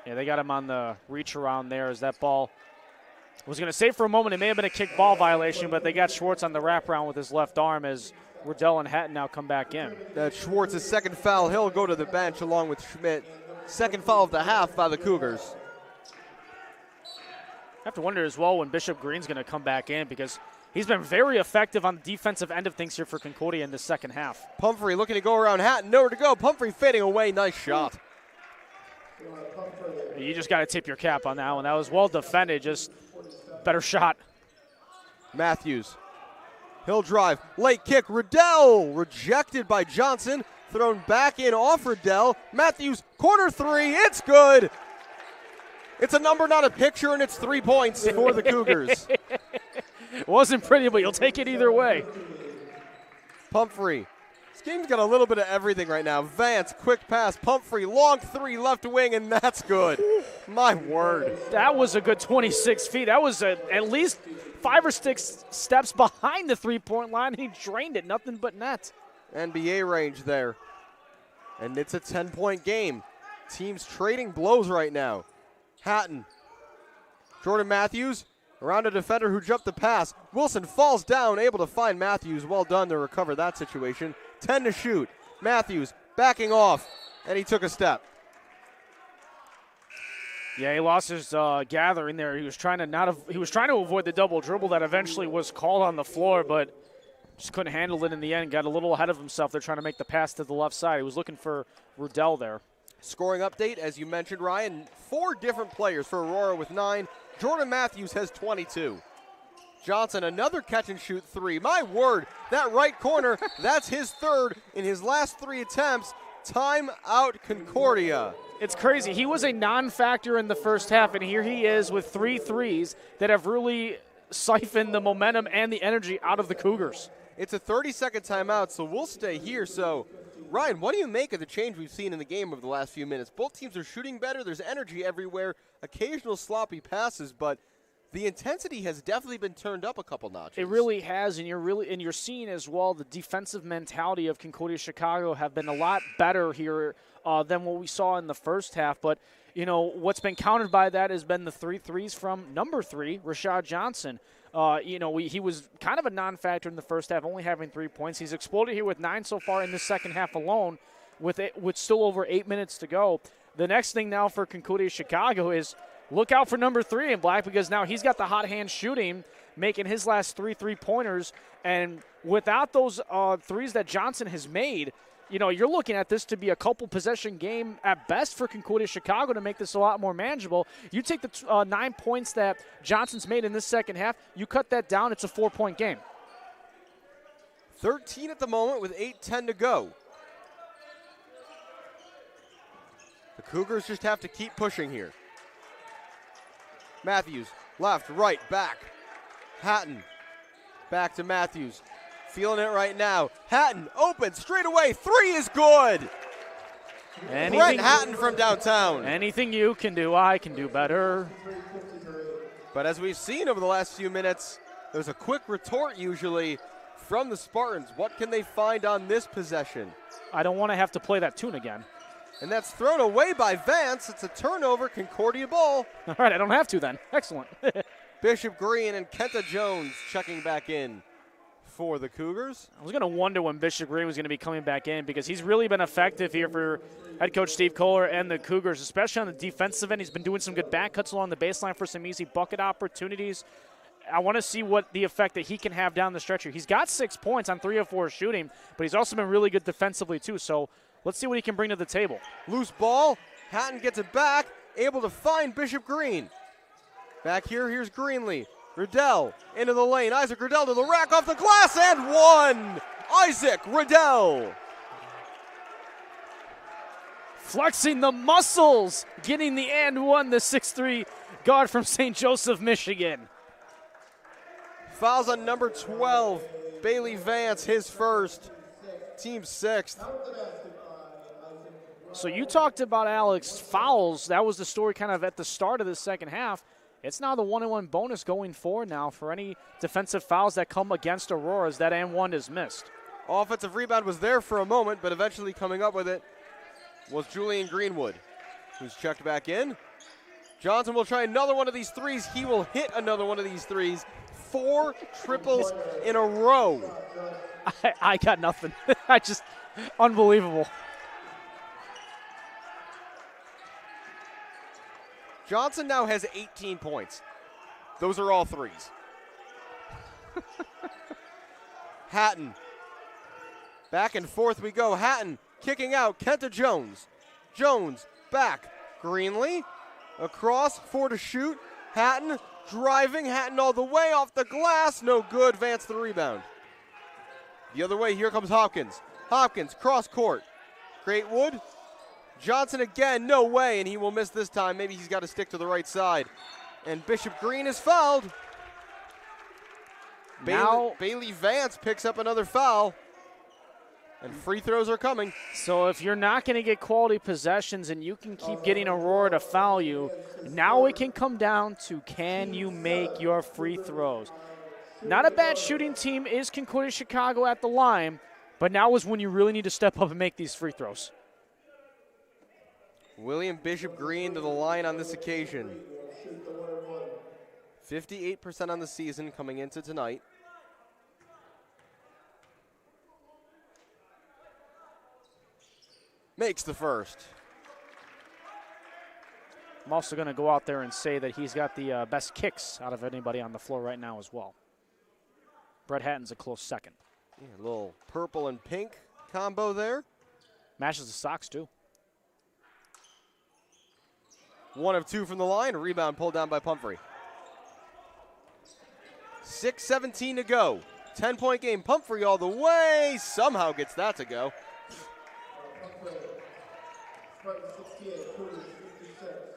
Yeah, they got him on the reach around there as that ball. I was going to say for a moment it may have been a kick ball violation, but they got Schwartz on the wraparound with his left arm as Riddell and Hatton now come back in. That's Schwartz's second foul. He'll go to the bench along with Schmidt. Second foul of the half by the Cougars. I have to wonder as well when Bishop Green's going to come back in, because he's been very effective on the defensive end of things here for Concordia in the second half. Pumphrey looking to go around Hatton. Nowhere to go. Pumphrey fading away. Nice shot. You just got to tip your cap on that one. That was well defended. Just better shot. Matthews. He'll drive. Late kick. Riddell rejected by Johnson. Thrown back in off Riddell. Matthews, corner three. It's good. It's a number, not a picture, and it's 3 points for the Cougars. It wasn't pretty, but you'll take it either way. Pumphrey. This game's got a little bit of everything right now. Vance, quick pass. Pumphrey, long three, left wing, and that's good. My word. That was a good 26 feet. That was at least 5 or 6 steps behind the three-point line. He drained it, nothing but net. NBA range there. And it's a 10-point game. Teams trading blows right now. Hatton. Jordan Matthews around a defender who jumped the pass. Wilson falls down, able to find Matthews. Well done to recover that situation. 10 to shoot. Matthews backing off, and he took a step. Yeah, he lost his gathering there. He was trying to avoid the double dribble that eventually was called on the floor, but just couldn't handle it in the end. Got a little ahead of himself. They're trying to make the pass to the left side. He was looking for Riddell there. Scoring update, as you mentioned, Ryan, 4 different players for Aurora with 9. Jordan Matthews has 22. Johnson, another catch and shoot 3. My word, that right corner, that's his 3rd in his last 3 attempts. Time out Concordia. It's crazy. He was a non-factor in the first half, and here he is with 3 threes that have really siphoned the momentum and the energy out of the Cougars. It's a 30-second timeout, so we'll stay here. So, Ryan, what do you make of the change we've seen in the game over the last few minutes? Both teams are shooting better. There's energy everywhere, occasional sloppy passes, but the intensity has definitely been turned up a couple notches. It really has, and you're seeing as well the defensive mentality of Concordia Chicago have been a lot better here than what we saw in the first half. But what's been countered by that has been the 3 threes from number 3, Rashad Johnson. He was kind of a non-factor in the first half, only having 3 points. He's exploded here with 9 so far in the second half alone, with still over 8 minutes to go. The next thing now for Concordia Chicago is look out for number 3 in black, because now he's got the hot hand shooting, making his last 3 3-pointers. And without those threes that Johnson has made, you're looking at this to be a couple possession game at best for Concordia Chicago to make this a lot more manageable. You take the 9 points that Johnson's made in this second half, you cut that down, it's a 4-point game. 13 at the moment with 8:10 to go. The Cougars just have to keep pushing here. Matthews, left, right, back. Hatton, back to Matthews. Feeling it right now. Hatton, open, straight away. 3 is good. Brent Hatton from downtown. Anything you can do, I can do better. But as we've seen over the last few minutes, there's a quick retort usually from the Spartans. What can they find on this possession? I don't want to have to play that tune again. And that's thrown away by Vance. It's a turnover, Concordia ball. All right, I don't have to then. Excellent. Bishop Green and Kenta Jones checking back in for the Cougars. I was going to wonder when Bishop Green was going to be coming back in, because he's really been effective here for head coach Steve Kohler and the Cougars, especially on the defensive end. He's been doing some good back cuts along the baseline for some easy bucket opportunities. I want to see what the effect that he can have down the stretch here. He's got 6 points on 3 of 4 shooting, but he's also been really good defensively too. So let's see what he can bring to the table. Loose ball. Hatton gets it back, able to find Bishop Green. Back here, here's Greenlee. Riddell into the lane. Isaac Riddell to the rack, off the glass, and 1. Isaac Riddell. Flexing the muscles, getting the and 1, the 6'3" guard from St. Joseph, Michigan. Fouls on number 12, Bailey Vance, his first, team 6th. So you talked about, Alex, fouls. That was the story kind of at the start of the second half. It's now the 1-on-1 bonus going forward now for any defensive fouls that come against Aurora, as that and 1 is missed. Offensive rebound was there for a moment, but eventually coming up with it was Julian Greenwood, who's checked back in. Johnson will try another one of these threes. He will hit another one of these threes. 4 triples in a row. I got nothing. Unbelievable. Johnson now has 18 points. Those are all threes. Hatton. Back and forth we go. Hatton kicking out. Kenta Jones. Jones back. Greenlee across. 4 to shoot. Hatton driving. Hatton all the way off the glass. No good. Vance the rebound. The other way. Here comes Hopkins. Hopkins cross court. Greatwood. Johnson again, no way, and he will miss this time. Maybe he's got to stick to the right side. And Bishop Green is fouled. Bailey Vance picks up another foul. And free throws are coming. So if you're not going to get quality possessions and you can keep getting Aurora to foul you, now it can come down to, can you make your free throws? Not a bad shooting team is Concordia Chicago at the line, but now is when you really need to step up and make these free throws. William Bishop Green to the line on this occasion. 58% on the season coming into tonight. Makes the first. I'm also going to go out there and say that he's got the best kicks out of anybody on the floor right now as well. Brett Hatton's a close second. Yeah, a little purple and pink combo there. Matches the socks too. 1 of 2 from the line. A rebound pulled down by Pumphrey. 6:17 to go. 10-point game. Pumphrey all the way. Somehow gets that to go.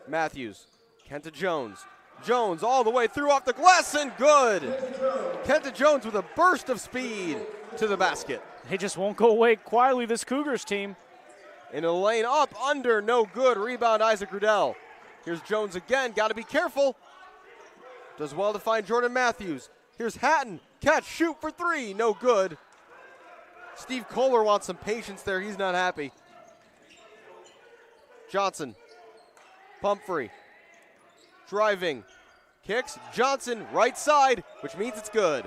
Matthews. Kenta Jones. Jones all the way through off the glass and good. Kenta Jones with a burst of speed to the basket. He just won't go away quietly, this Cougars team. In a lane up, under, no good. Rebound, Isaac Riddell. Here's Jones again. Got to be careful. Does well to find Jordan Matthews. Here's Hatton. Catch, shoot for three. No good. Steve Kohler wants some patience there. He's not happy. Johnson. Pumphrey. Driving. Kicks. Johnson, right side, which means it's good.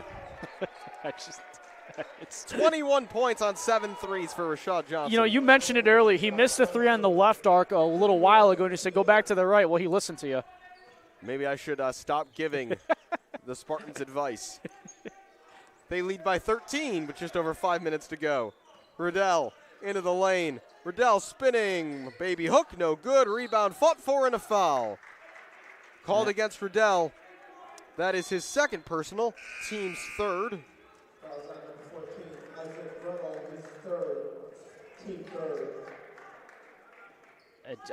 It's 21 points on 7 threes for Rashad Johnson. You know, you mentioned it earlier. He missed a three on the left arc a little while ago, and he said, go back to the right. Well, he listened to you. Maybe I should stop giving the Spartans advice. They lead by 13 with just over 5 minutes to go. Riddell into the lane. Riddell spinning. Baby hook, no good. Rebound fought for and a foul. Called against Riddell. That is his second personal, team's third. Foul shot number 14, Isaac Riddle, his third, team third.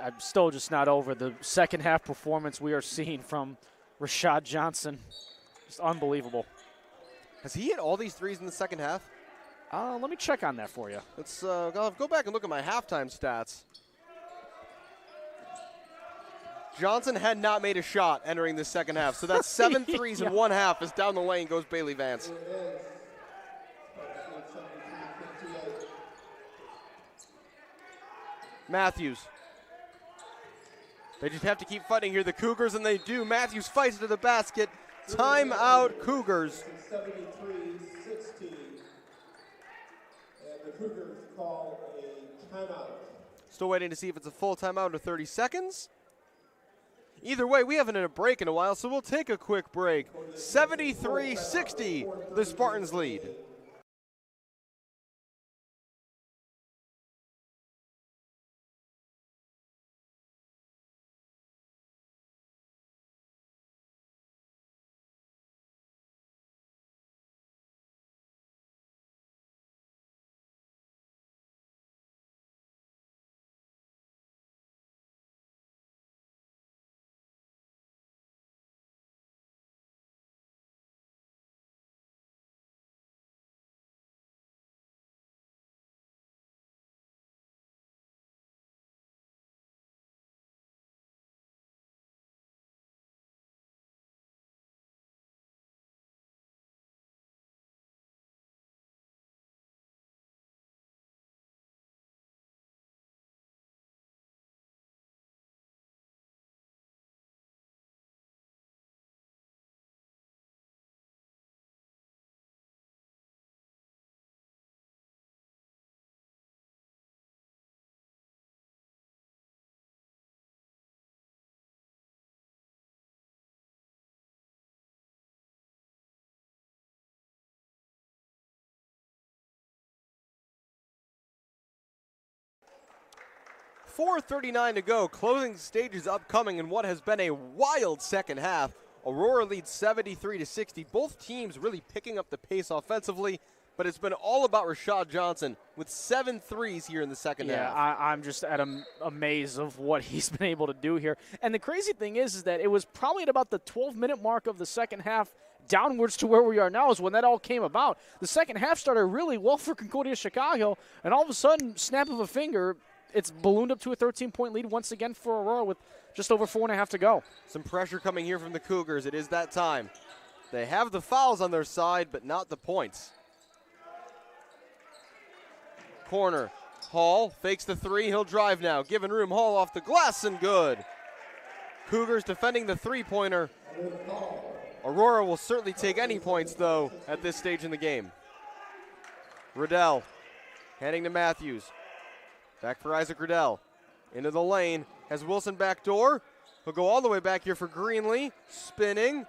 I'm still just not over the second half performance we are seeing from Rashad Johnson. Just unbelievable. Has he hit all these threes in the second half? Let me check on that for you. Let's go back and look at my halftime stats. Johnson had not made a shot entering the second half, so that's 7 threes in one half as down the lane goes Bailey Vance. Matthews. They just have to keep fighting here, the Cougars, and they do. Matthews fights to the basket. Timeout, Cougars. 73-16. And the Cougars call a timeout. Still waiting to see if it's a full timeout or 30 seconds. Either way, we haven't had a break in a while, so we'll take a quick break. 73-60, the Spartans lead. .439 to go. Closing stages upcoming in what has been a wild second half. Aurora leads 73-60. Both teams really picking up the pace offensively, but it's been all about Rashad Johnson with 7 threes here in the second half. Yeah, I'm just at a maze of what he's been able to do here. And the crazy thing is that it was probably at about the 12-minute mark of the second half downwards to where we are now is when that all came about. The second half started really well for Concordia Chicago, and all of a sudden, snap of a finger, it's ballooned up to a 13-point lead once again for Aurora with just over 4.5 to go. Some pressure coming here from the Cougars. It is that time. They have the fouls on their side, but not the points. Corner. Hall fakes the three. He'll drive now. Giving room. Hall off the glass and good. Cougars defending the three-pointer. Aurora will certainly take any points, though, at this stage in the game. Riddell handing to Matthews. Back for Isaac Riddell. Into the lane. Has Wilson back door. He'll go all the way back here for Greenlee. Spinning.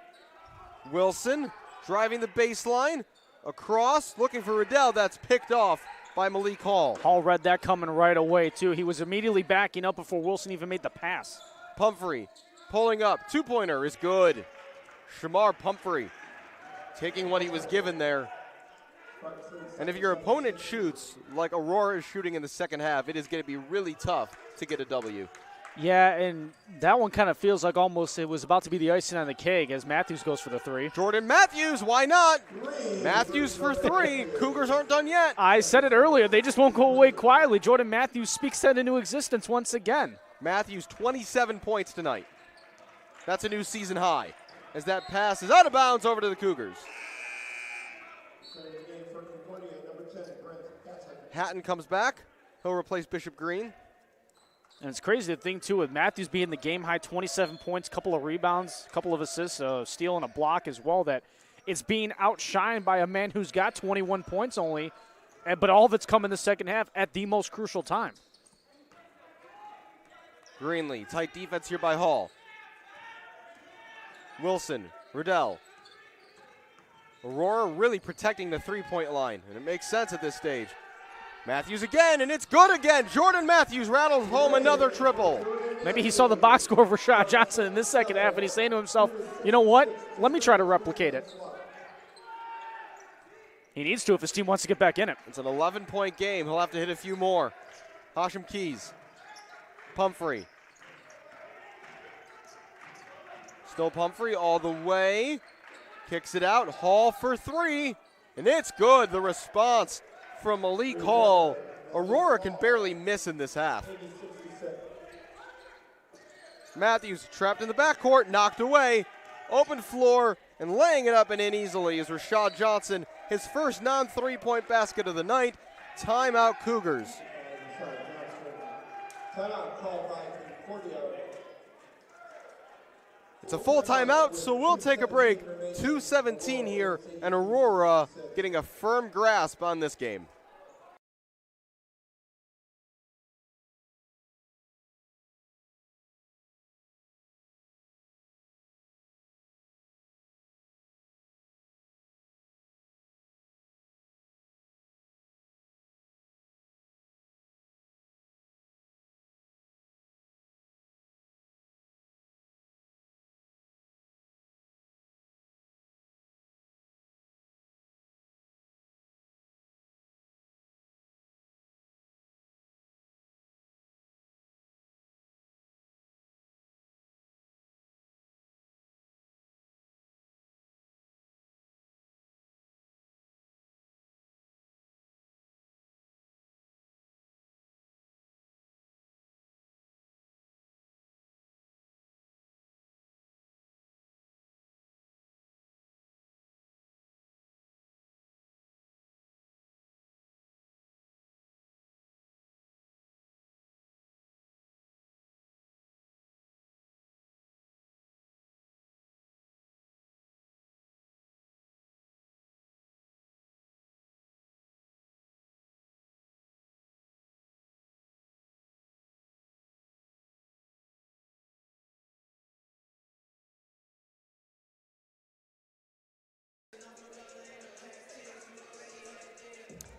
Wilson driving the baseline. Across. Looking for Riddell. That's picked off by Malik Hall. Hall read that coming right away, too. He was immediately backing up before Wilson even made the pass. Pumphrey pulling up. Two-pointer is good. Shamar Pumphrey taking what he was given there. And if your opponent shoots like Aurora is shooting in the second half, it is going to be really tough to get a W. Yeah, and that one kind of feels like almost it was about to be the icing on the cake as Matthews goes for the three. Jordan Matthews, why not? Matthews for three. Cougars aren't done yet. I said it earlier. They just won't go away quietly. Jordan Matthews speaks that into existence once again. Matthews, 27 points tonight. That's a new season high. as that pass is out of bounds over to the Cougars. Hatton comes back. He'll replace Bishop Green. And it's crazy the thing, too, with Matthews being the game-high 27 points, couple of rebounds, couple of assists, a steal and a block as well, that it's being outshined by a man who's got 21 points only, but all of it's come in the second half at the most crucial time. Greenlee, tight defense here by Hall. Wilson, Riddell. Aurora really protecting the three-point line, and it makes sense at this stage. Matthews again, and it's good again. Jordan Matthews rattles home another triple. Maybe he saw the box score of Rashad Johnson in this second half, and he's saying to himself, you know what? Let me try to replicate it. He needs to if his team wants to get back in it. It's an 11-point game. He'll have to hit a few more. Hashem Keys. Pumphrey. Still Pumphrey all the way. Kicks it out. Hall for three. And it's good. The response from Malik Hall. Aurora can barely miss in this half. Matthews trapped in the backcourt. Knocked away. Open floor. And laying it up and in easily is Rashad Johnson. His first non-3-point basket of the night. Timeout Cougars. It's a full timeout, so we'll take a break. 2:17 here, and Aurora getting a firm grasp on this game.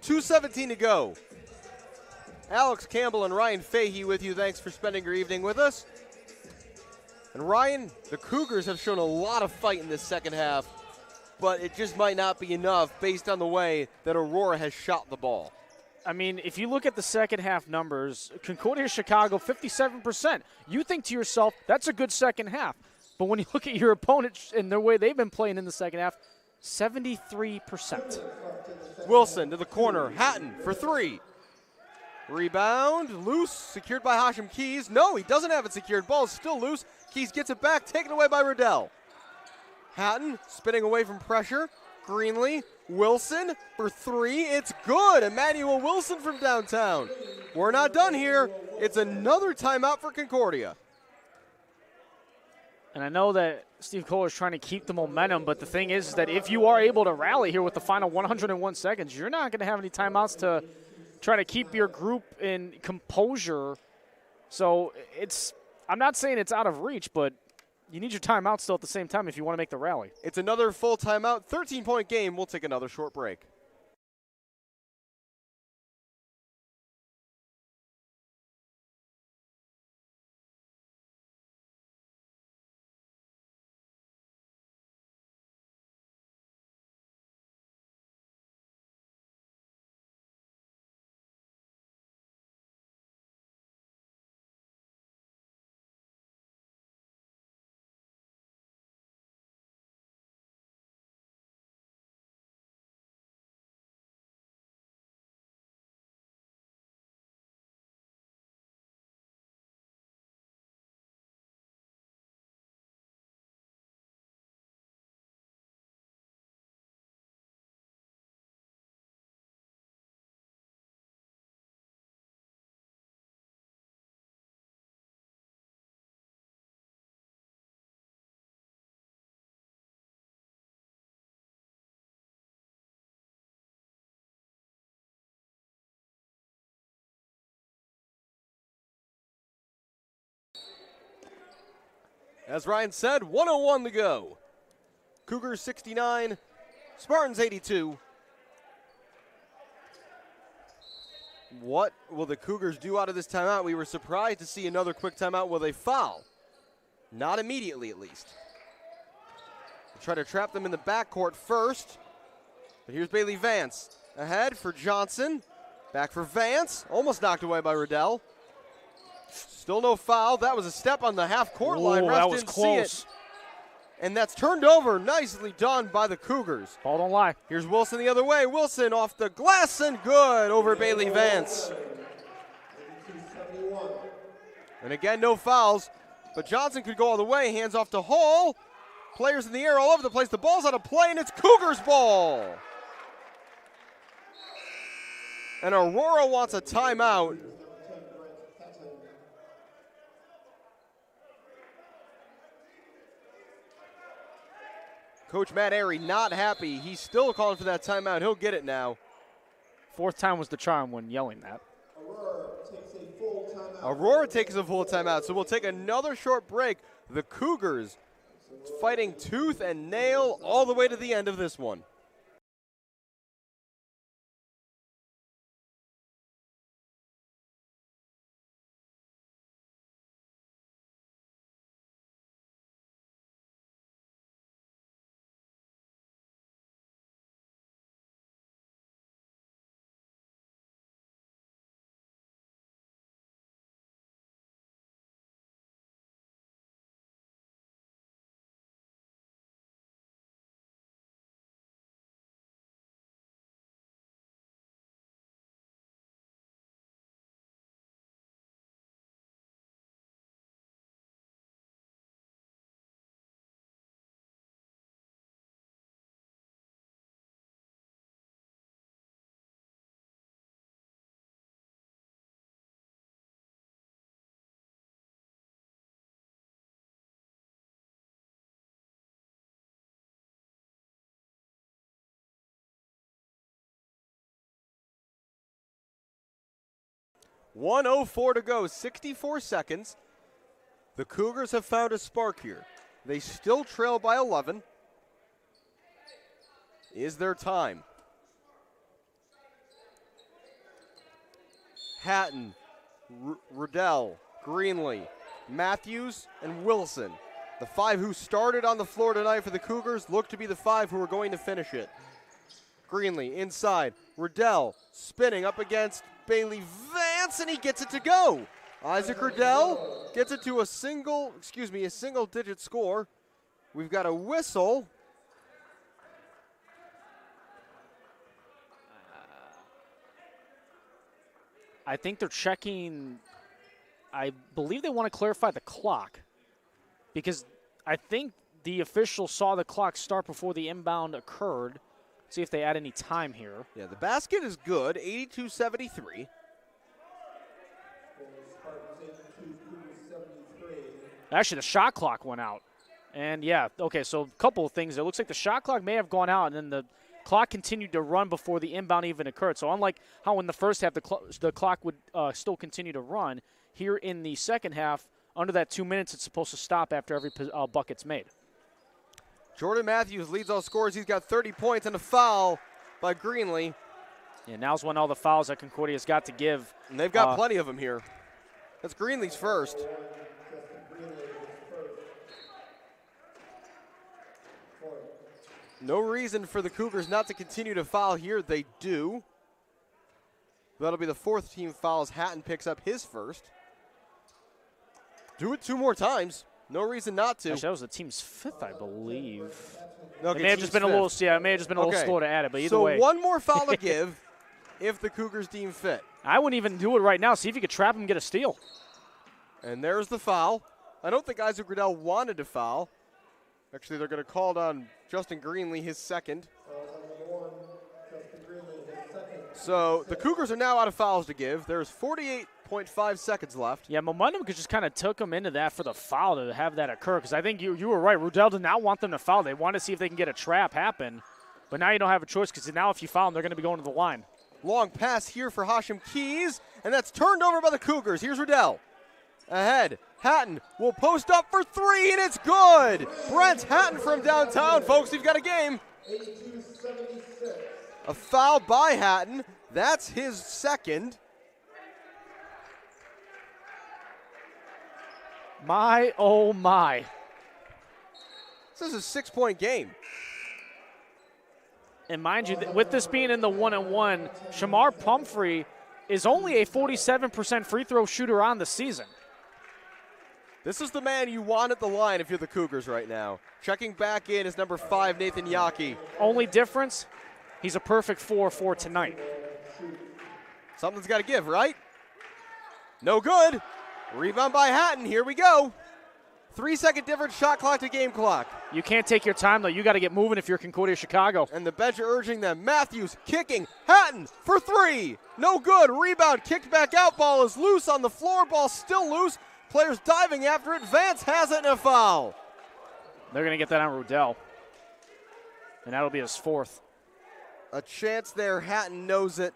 .217 to go. Alex Campbell and Ryan Fahey with you. Thanks for spending your evening with us. And Ryan, the Cougars have shown a lot of fight in this second half, but it just might not be enough based on the way that Aurora has shot the ball. I mean, if you look at the second half numbers, Concordia Chicago, 57%. You think to yourself, that's a good second half. But when you look at your opponents and the way they've been playing in the second half, 73%. Wilson to the corner. Hatton for three. Rebound, loose, secured by Hashem Keys. No, he doesn't have it secured. Ball is still loose. Keys gets it back, taken away by Riddell. Hatton spinning away from pressure. Greenlee, Wilson for three. It's good. Emmanuel Wilson from downtown. We're not done here. It's another timeout for Concordia. And I know that Steve Kohler is trying to keep the momentum, but the thing is that if you are able to rally here with the final 101 seconds, you're not going to have any timeouts to try to keep your group in composure. So I'm not saying it's out of reach, but you need your timeout still at the same time if you want to make the rally. It's another full timeout, 13-point game. We'll take another short break. As Ryan said, 1:01 to go. Cougars 69, Spartans 82. What will the Cougars do out of this timeout? We were surprised to see another quick timeout. Will they foul? Not immediately, at least. They'll try to trap them in the backcourt first. But here's Bailey Vance. Ahead for Johnson. Back for Vance. Almost knocked away by Riddell. Still no foul. That was a step on the half-court line. Refs that was didn't close. see it. And that's turned over. Nicely done by the Cougars. Ball don't lie. Here's Wilson the other way. Wilson off the glass and good over Bailey Vance. And again, no fouls. But Johnson could go all the way. Hands off to Hall. Players in the air all over the place. The ball's out of play, and it's Cougars ball. And Aurora wants a timeout. Coach Matt Airy not happy. He's still calling for that timeout. He'll get it now. Fourth time was the charm when yelling that. Aurora takes a full timeout, so we'll take another short break. The Cougars fighting tooth and nail all the way to the end of this one. .104 to go, 64 seconds. The Cougars have found a spark here. They still trail by 11. Is there time? Hatton, Riddell, Greenlee, Matthews, and Wilson. The five who started on the floor tonight for the Cougars look to be the five who are going to finish it. Greenlee inside, Riddell spinning up against Bailey Vance, and he gets it to go. Isaac Riddell gets it to a single-digit score. We've got a whistle. I think they're checking. I believe they want to clarify the clock because I think the official saw the clock start before the inbound occurred. See if they add any time here. Yeah, the basket is good, 82-73. Actually, the shot clock went out. And, yeah, okay, so a couple of things. It looks like the shot clock may have gone out, and then the clock continued to run before the inbound even occurred. So unlike how in the first half the clock would still continue to run, here in the second half, under that 2 minutes, it's supposed to stop after every bucket's made. Jordan Matthews leads all scorers. He's got 30 points and a foul by Greenlee. Yeah, now's when all the fouls that Concordia's got to give. And they've got plenty of them here. That's Greenlee's first. No reason for the Cougars not to continue to foul here. They do. That'll be the fourth team foul as Hatton picks up his first. Do it 2 more times. No reason not to. Actually, that was the team's fifth, I believe. Okay, it may have just been a little, it may have just been a little slow to add it, but either way. So one more foul to give if the Cougars deem fit. I wouldn't even do it right now. See if you could trap him and get a steal. And there's the foul. I don't think Isaac Riddell wanted to foul. Actually, they're going to call on Justin Greenlee, his second. So the Cougars are now out of fouls to give. There's 48.5 seconds left. Yeah, momentum could just kind of took them into that for the foul to have that occur, because I think you were right. Riddell did not want them to foul. They want to see if they can get a trap happen. But now you don't have a choice, because now if you foul them, they're going to be going to the line. Long pass here for Hashim Keys, and that's turned over by the Cougars. Here's Riddell. ahead. Hatton will post up for three, and it's good. Brent Hatton from downtown. Folks, we've got a game. 82-76. A foul by Hatton. That's his second. My, oh my. This is a 6-point game. And mind you, with this being in the 1-1, Shamar Pumphrey is only a 47% free throw shooter on the season. This is the man you want at the line if you're the Cougars right now. Checking back in is number 5, Nathan Yaki. Only difference, he's a perfect 4 for tonight. Something's got to give, right? No good. Rebound by Hatton. Here we go. 3-second difference, shot clock to game clock. You can't take your time, though. You got to get moving if you're Concordia Chicago. And the bench are urging them. Matthews kicking. Hatton for three. No good. Rebound kicked back out. Ball is loose on the floor. Ball still loose. Players diving after it. Vance has it in a foul. They're going to get that on Rudell. And that'll be his fourth. A chance there. Hatton knows it.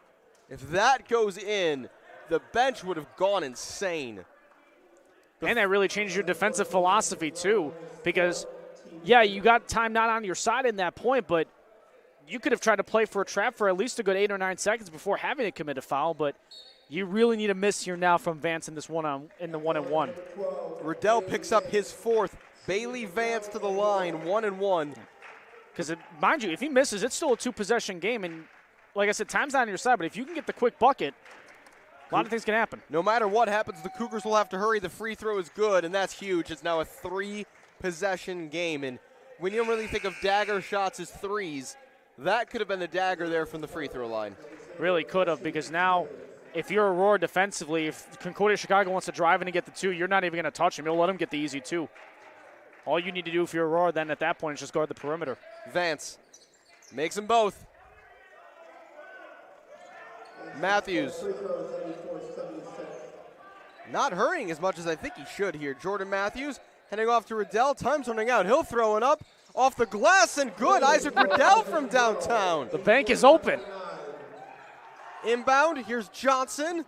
If that goes in, the bench would have gone insane. And that really changes your defensive philosophy, too, because, yeah, you got time not on your side in that point, but you could have tried to play for a trap for at least a good 8 or 9 seconds before having to commit a foul, but you really need a miss here now from Vance in this in the 1-1. Riddell picks up his fourth. Bailey Vance to the line, 1-1. Because, mind you, if he misses, it's still a 2-possession game, and like I said, time's not on your side, but if you can get the quick bucket, a lot of things can happen. No matter what happens, the Cougars will have to hurry. The free throw is good, and that's huge. It's now a 3-possession game. And when you don't really think of dagger shots as threes, that could have been the dagger there from the free throw line. Really could have, because now if you're Aurora defensively, if Concordia Chicago wants to drive in and get the 2, you're not even going to touch him. You'll let him get the easy 2. All you need to do if you're Aurora then at that point is just guard the perimeter. Vance makes them both. Matthews not hurrying as much as I think he should here. Jordan Matthews heading off to Riddell. Time's running out. He'll throw it up off the glass and good. Isaac Riddell from downtown. The bank is open. Inbound. Here's Johnson.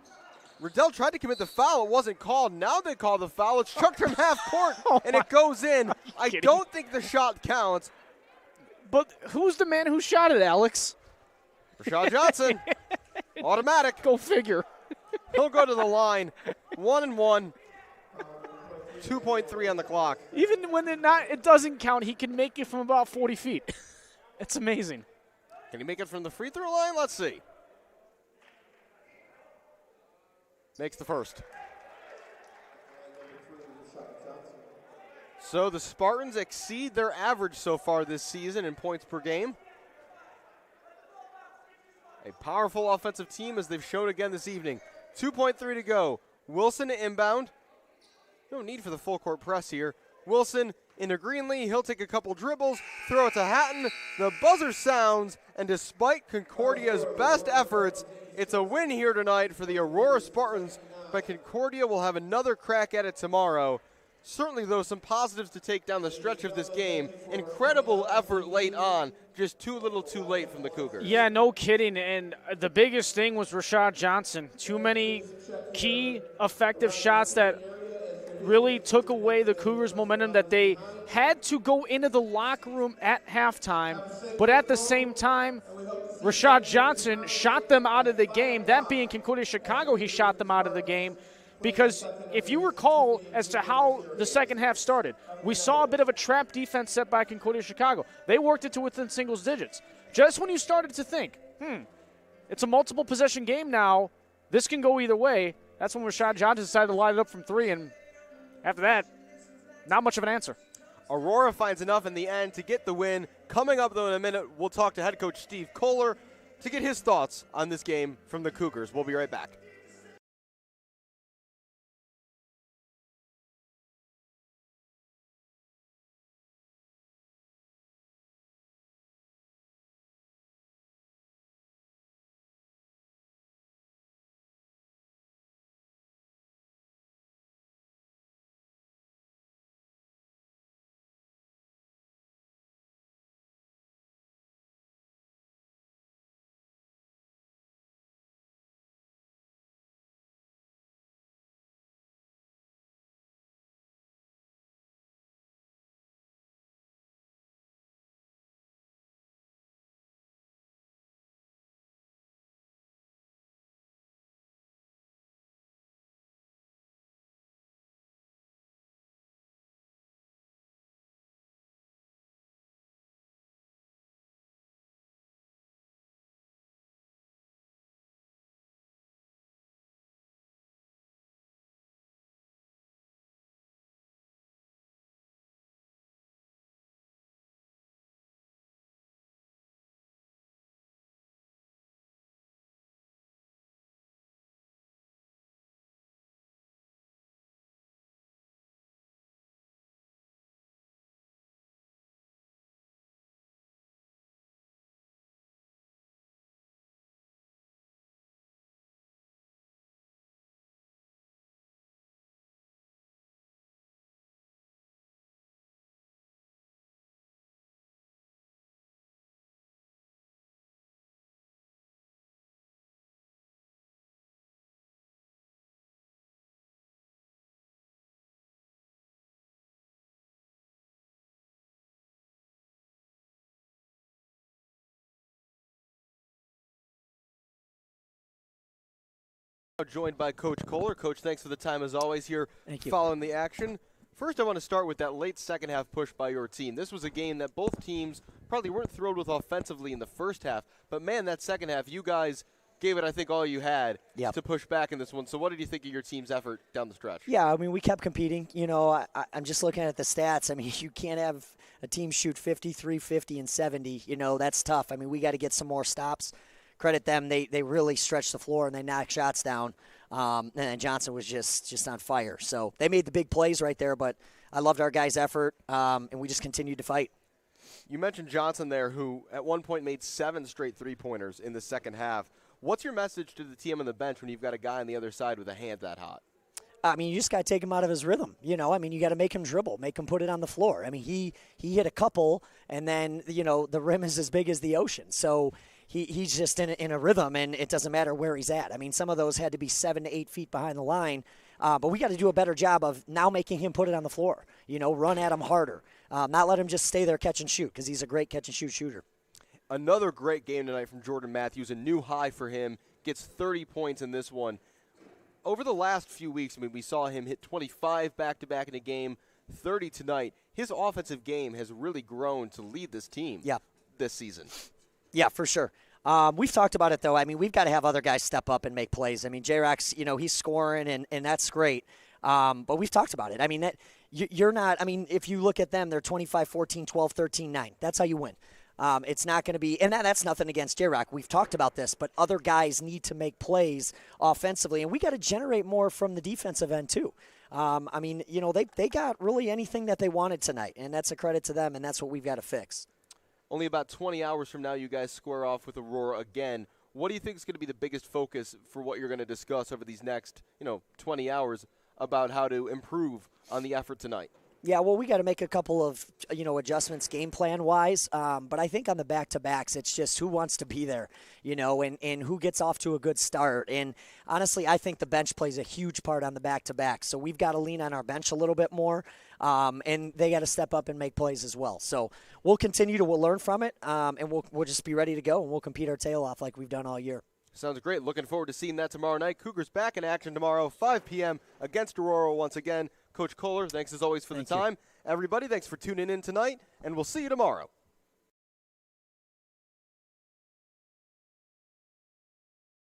Riddell tried to commit the foul. It wasn't called. Now they call the foul. It's chucked from half court, and it goes in. I don't think the shot counts. But who's the man who shot it, Alex? Rashad Johnson. Automatic. Go figure. He'll go to the line. 1-1. 2.3 on the clock. Even when it doesn't count, he can make it from about 40 feet. It's amazing. Can he make it from the free throw line? Let's see. Makes the first. So the Spartans exceed their average so far this season in points per game. A powerful offensive team as they've shown again this evening. 2.3 to go. Wilson to inbound. No need for the full court press here. Wilson into Greenlee. He'll take a couple dribbles, throw it to Hatton. The buzzer sounds, and despite Concordia's best efforts, it's a win here tonight for the Aurora Spartans, but Concordia will have another crack at it tomorrow. Certainly, though, some positives to take down the stretch of this game. Incredible effort late on, just too little too late from the Cougars. Yeah, no kidding. And the biggest thing was Rashad Johnson. Too many key, effective shots that really took away the Cougars' momentum that they had to go into the locker room at halftime. But at the same time, Rashad Johnson shot them out of the game. That being Concordia Chicago, he shot them out of the game. Because if you recall as to how the second half started, we saw a bit of a trap defense set by Concordia Chicago. They worked it to within singles digits. Just when you started to think, it's a multiple possession game now, this can go either way, that's when Rashad Johnson decided to light it up from 3, and after that, not much of an answer. Aurora finds enough in the end to get the win. Coming up, though, in a minute, we'll talk to head coach Steve Kohler to get his thoughts on this game from the Cougars. We'll be right back. joined by Coach Kohler. Coach, thanks for the time as always here Thank you. following the action. First, I want to start with that late second half push by your team. This was a game that both teams probably weren't thrilled with offensively in the first half, but man, that second half, you guys gave it, I think, all you had to push back in this one. So what did you think of your team's effort down the stretch? Yeah, I mean, we kept competing. You know, I'm just looking at the stats. I mean, you can't have a team shoot 53, 50, and 70. You know, that's tough. I mean, we got to get some more stops. Credit them. They really stretched the floor and they knocked shots down. And then Johnson was just on fire. So they made the big plays right there, but I loved our guys' effort, and we just continued to fight. You mentioned Johnson there, who at one point made 7 straight three-pointers in the second half. What's your message to the team on the bench when you've got a guy on the other side with a hand that hot? I mean, you just got to take him out of his rhythm. You know, I mean, you got to make him dribble, make him put it on the floor. I mean, he hit a couple, and then, you know, the rim is as big as the ocean. So he's just in a rhythm, and it doesn't matter where he's at. I mean, some of those had to be 7 to 8 feet behind the line. But we got to do a better job of now making him put it on the floor. You know, run at him harder. Not let him just stay there catch and shoot, because he's a great catch and shoot shooter. Another great game tonight from Jordan Matthews, a new high for him. Gets 30 points in this one. Over the last few weeks, I mean, we saw him hit 25 back-to-back in a game, 30 tonight. His offensive game has really grown to lead this team this season. Yeah, for sure. We've talked about it, though. I mean, we've got to have other guys step up and make plays. I mean, J-Rock's, you know, he's scoring, and that's great. But we've talked about it. I mean, you're not – I mean, if you look at them, they're 25, 14, 12, 13, 9. That's how you win. It's not going to be – and that's nothing against J-Rock. We've talked about this, but other guys need to make plays offensively, and we got to generate more from the defensive end too. I mean, you know, they got really anything that they wanted tonight, and that's a credit to them, and that's what we've got to fix. Only about 20 hours from now, you guys square off with Aurora again. What do you think is going to be the biggest focus for what you're going to discuss over these next, 20 hours about how to improve on the effort tonight? Yeah, well, we got to make a couple of, adjustments game plan-wise. But I think on the back-to-backs, it's just who wants to be there, and who gets off to a good start. And honestly, I think the bench plays a huge part on the back-to-back. So we've got to lean on our bench a little bit more, and they got to step up and make plays as well. So we'll we'll learn from it, and we'll just be ready to go, and we'll compete our tail off like we've done all year. Sounds great. Looking forward to seeing that tomorrow night. Cougars back in action tomorrow, 5 p.m. against Aurora once again. Coach Kohler, thanks as always for the time. Everybody, thanks for tuning in tonight, and we'll see you tomorrow.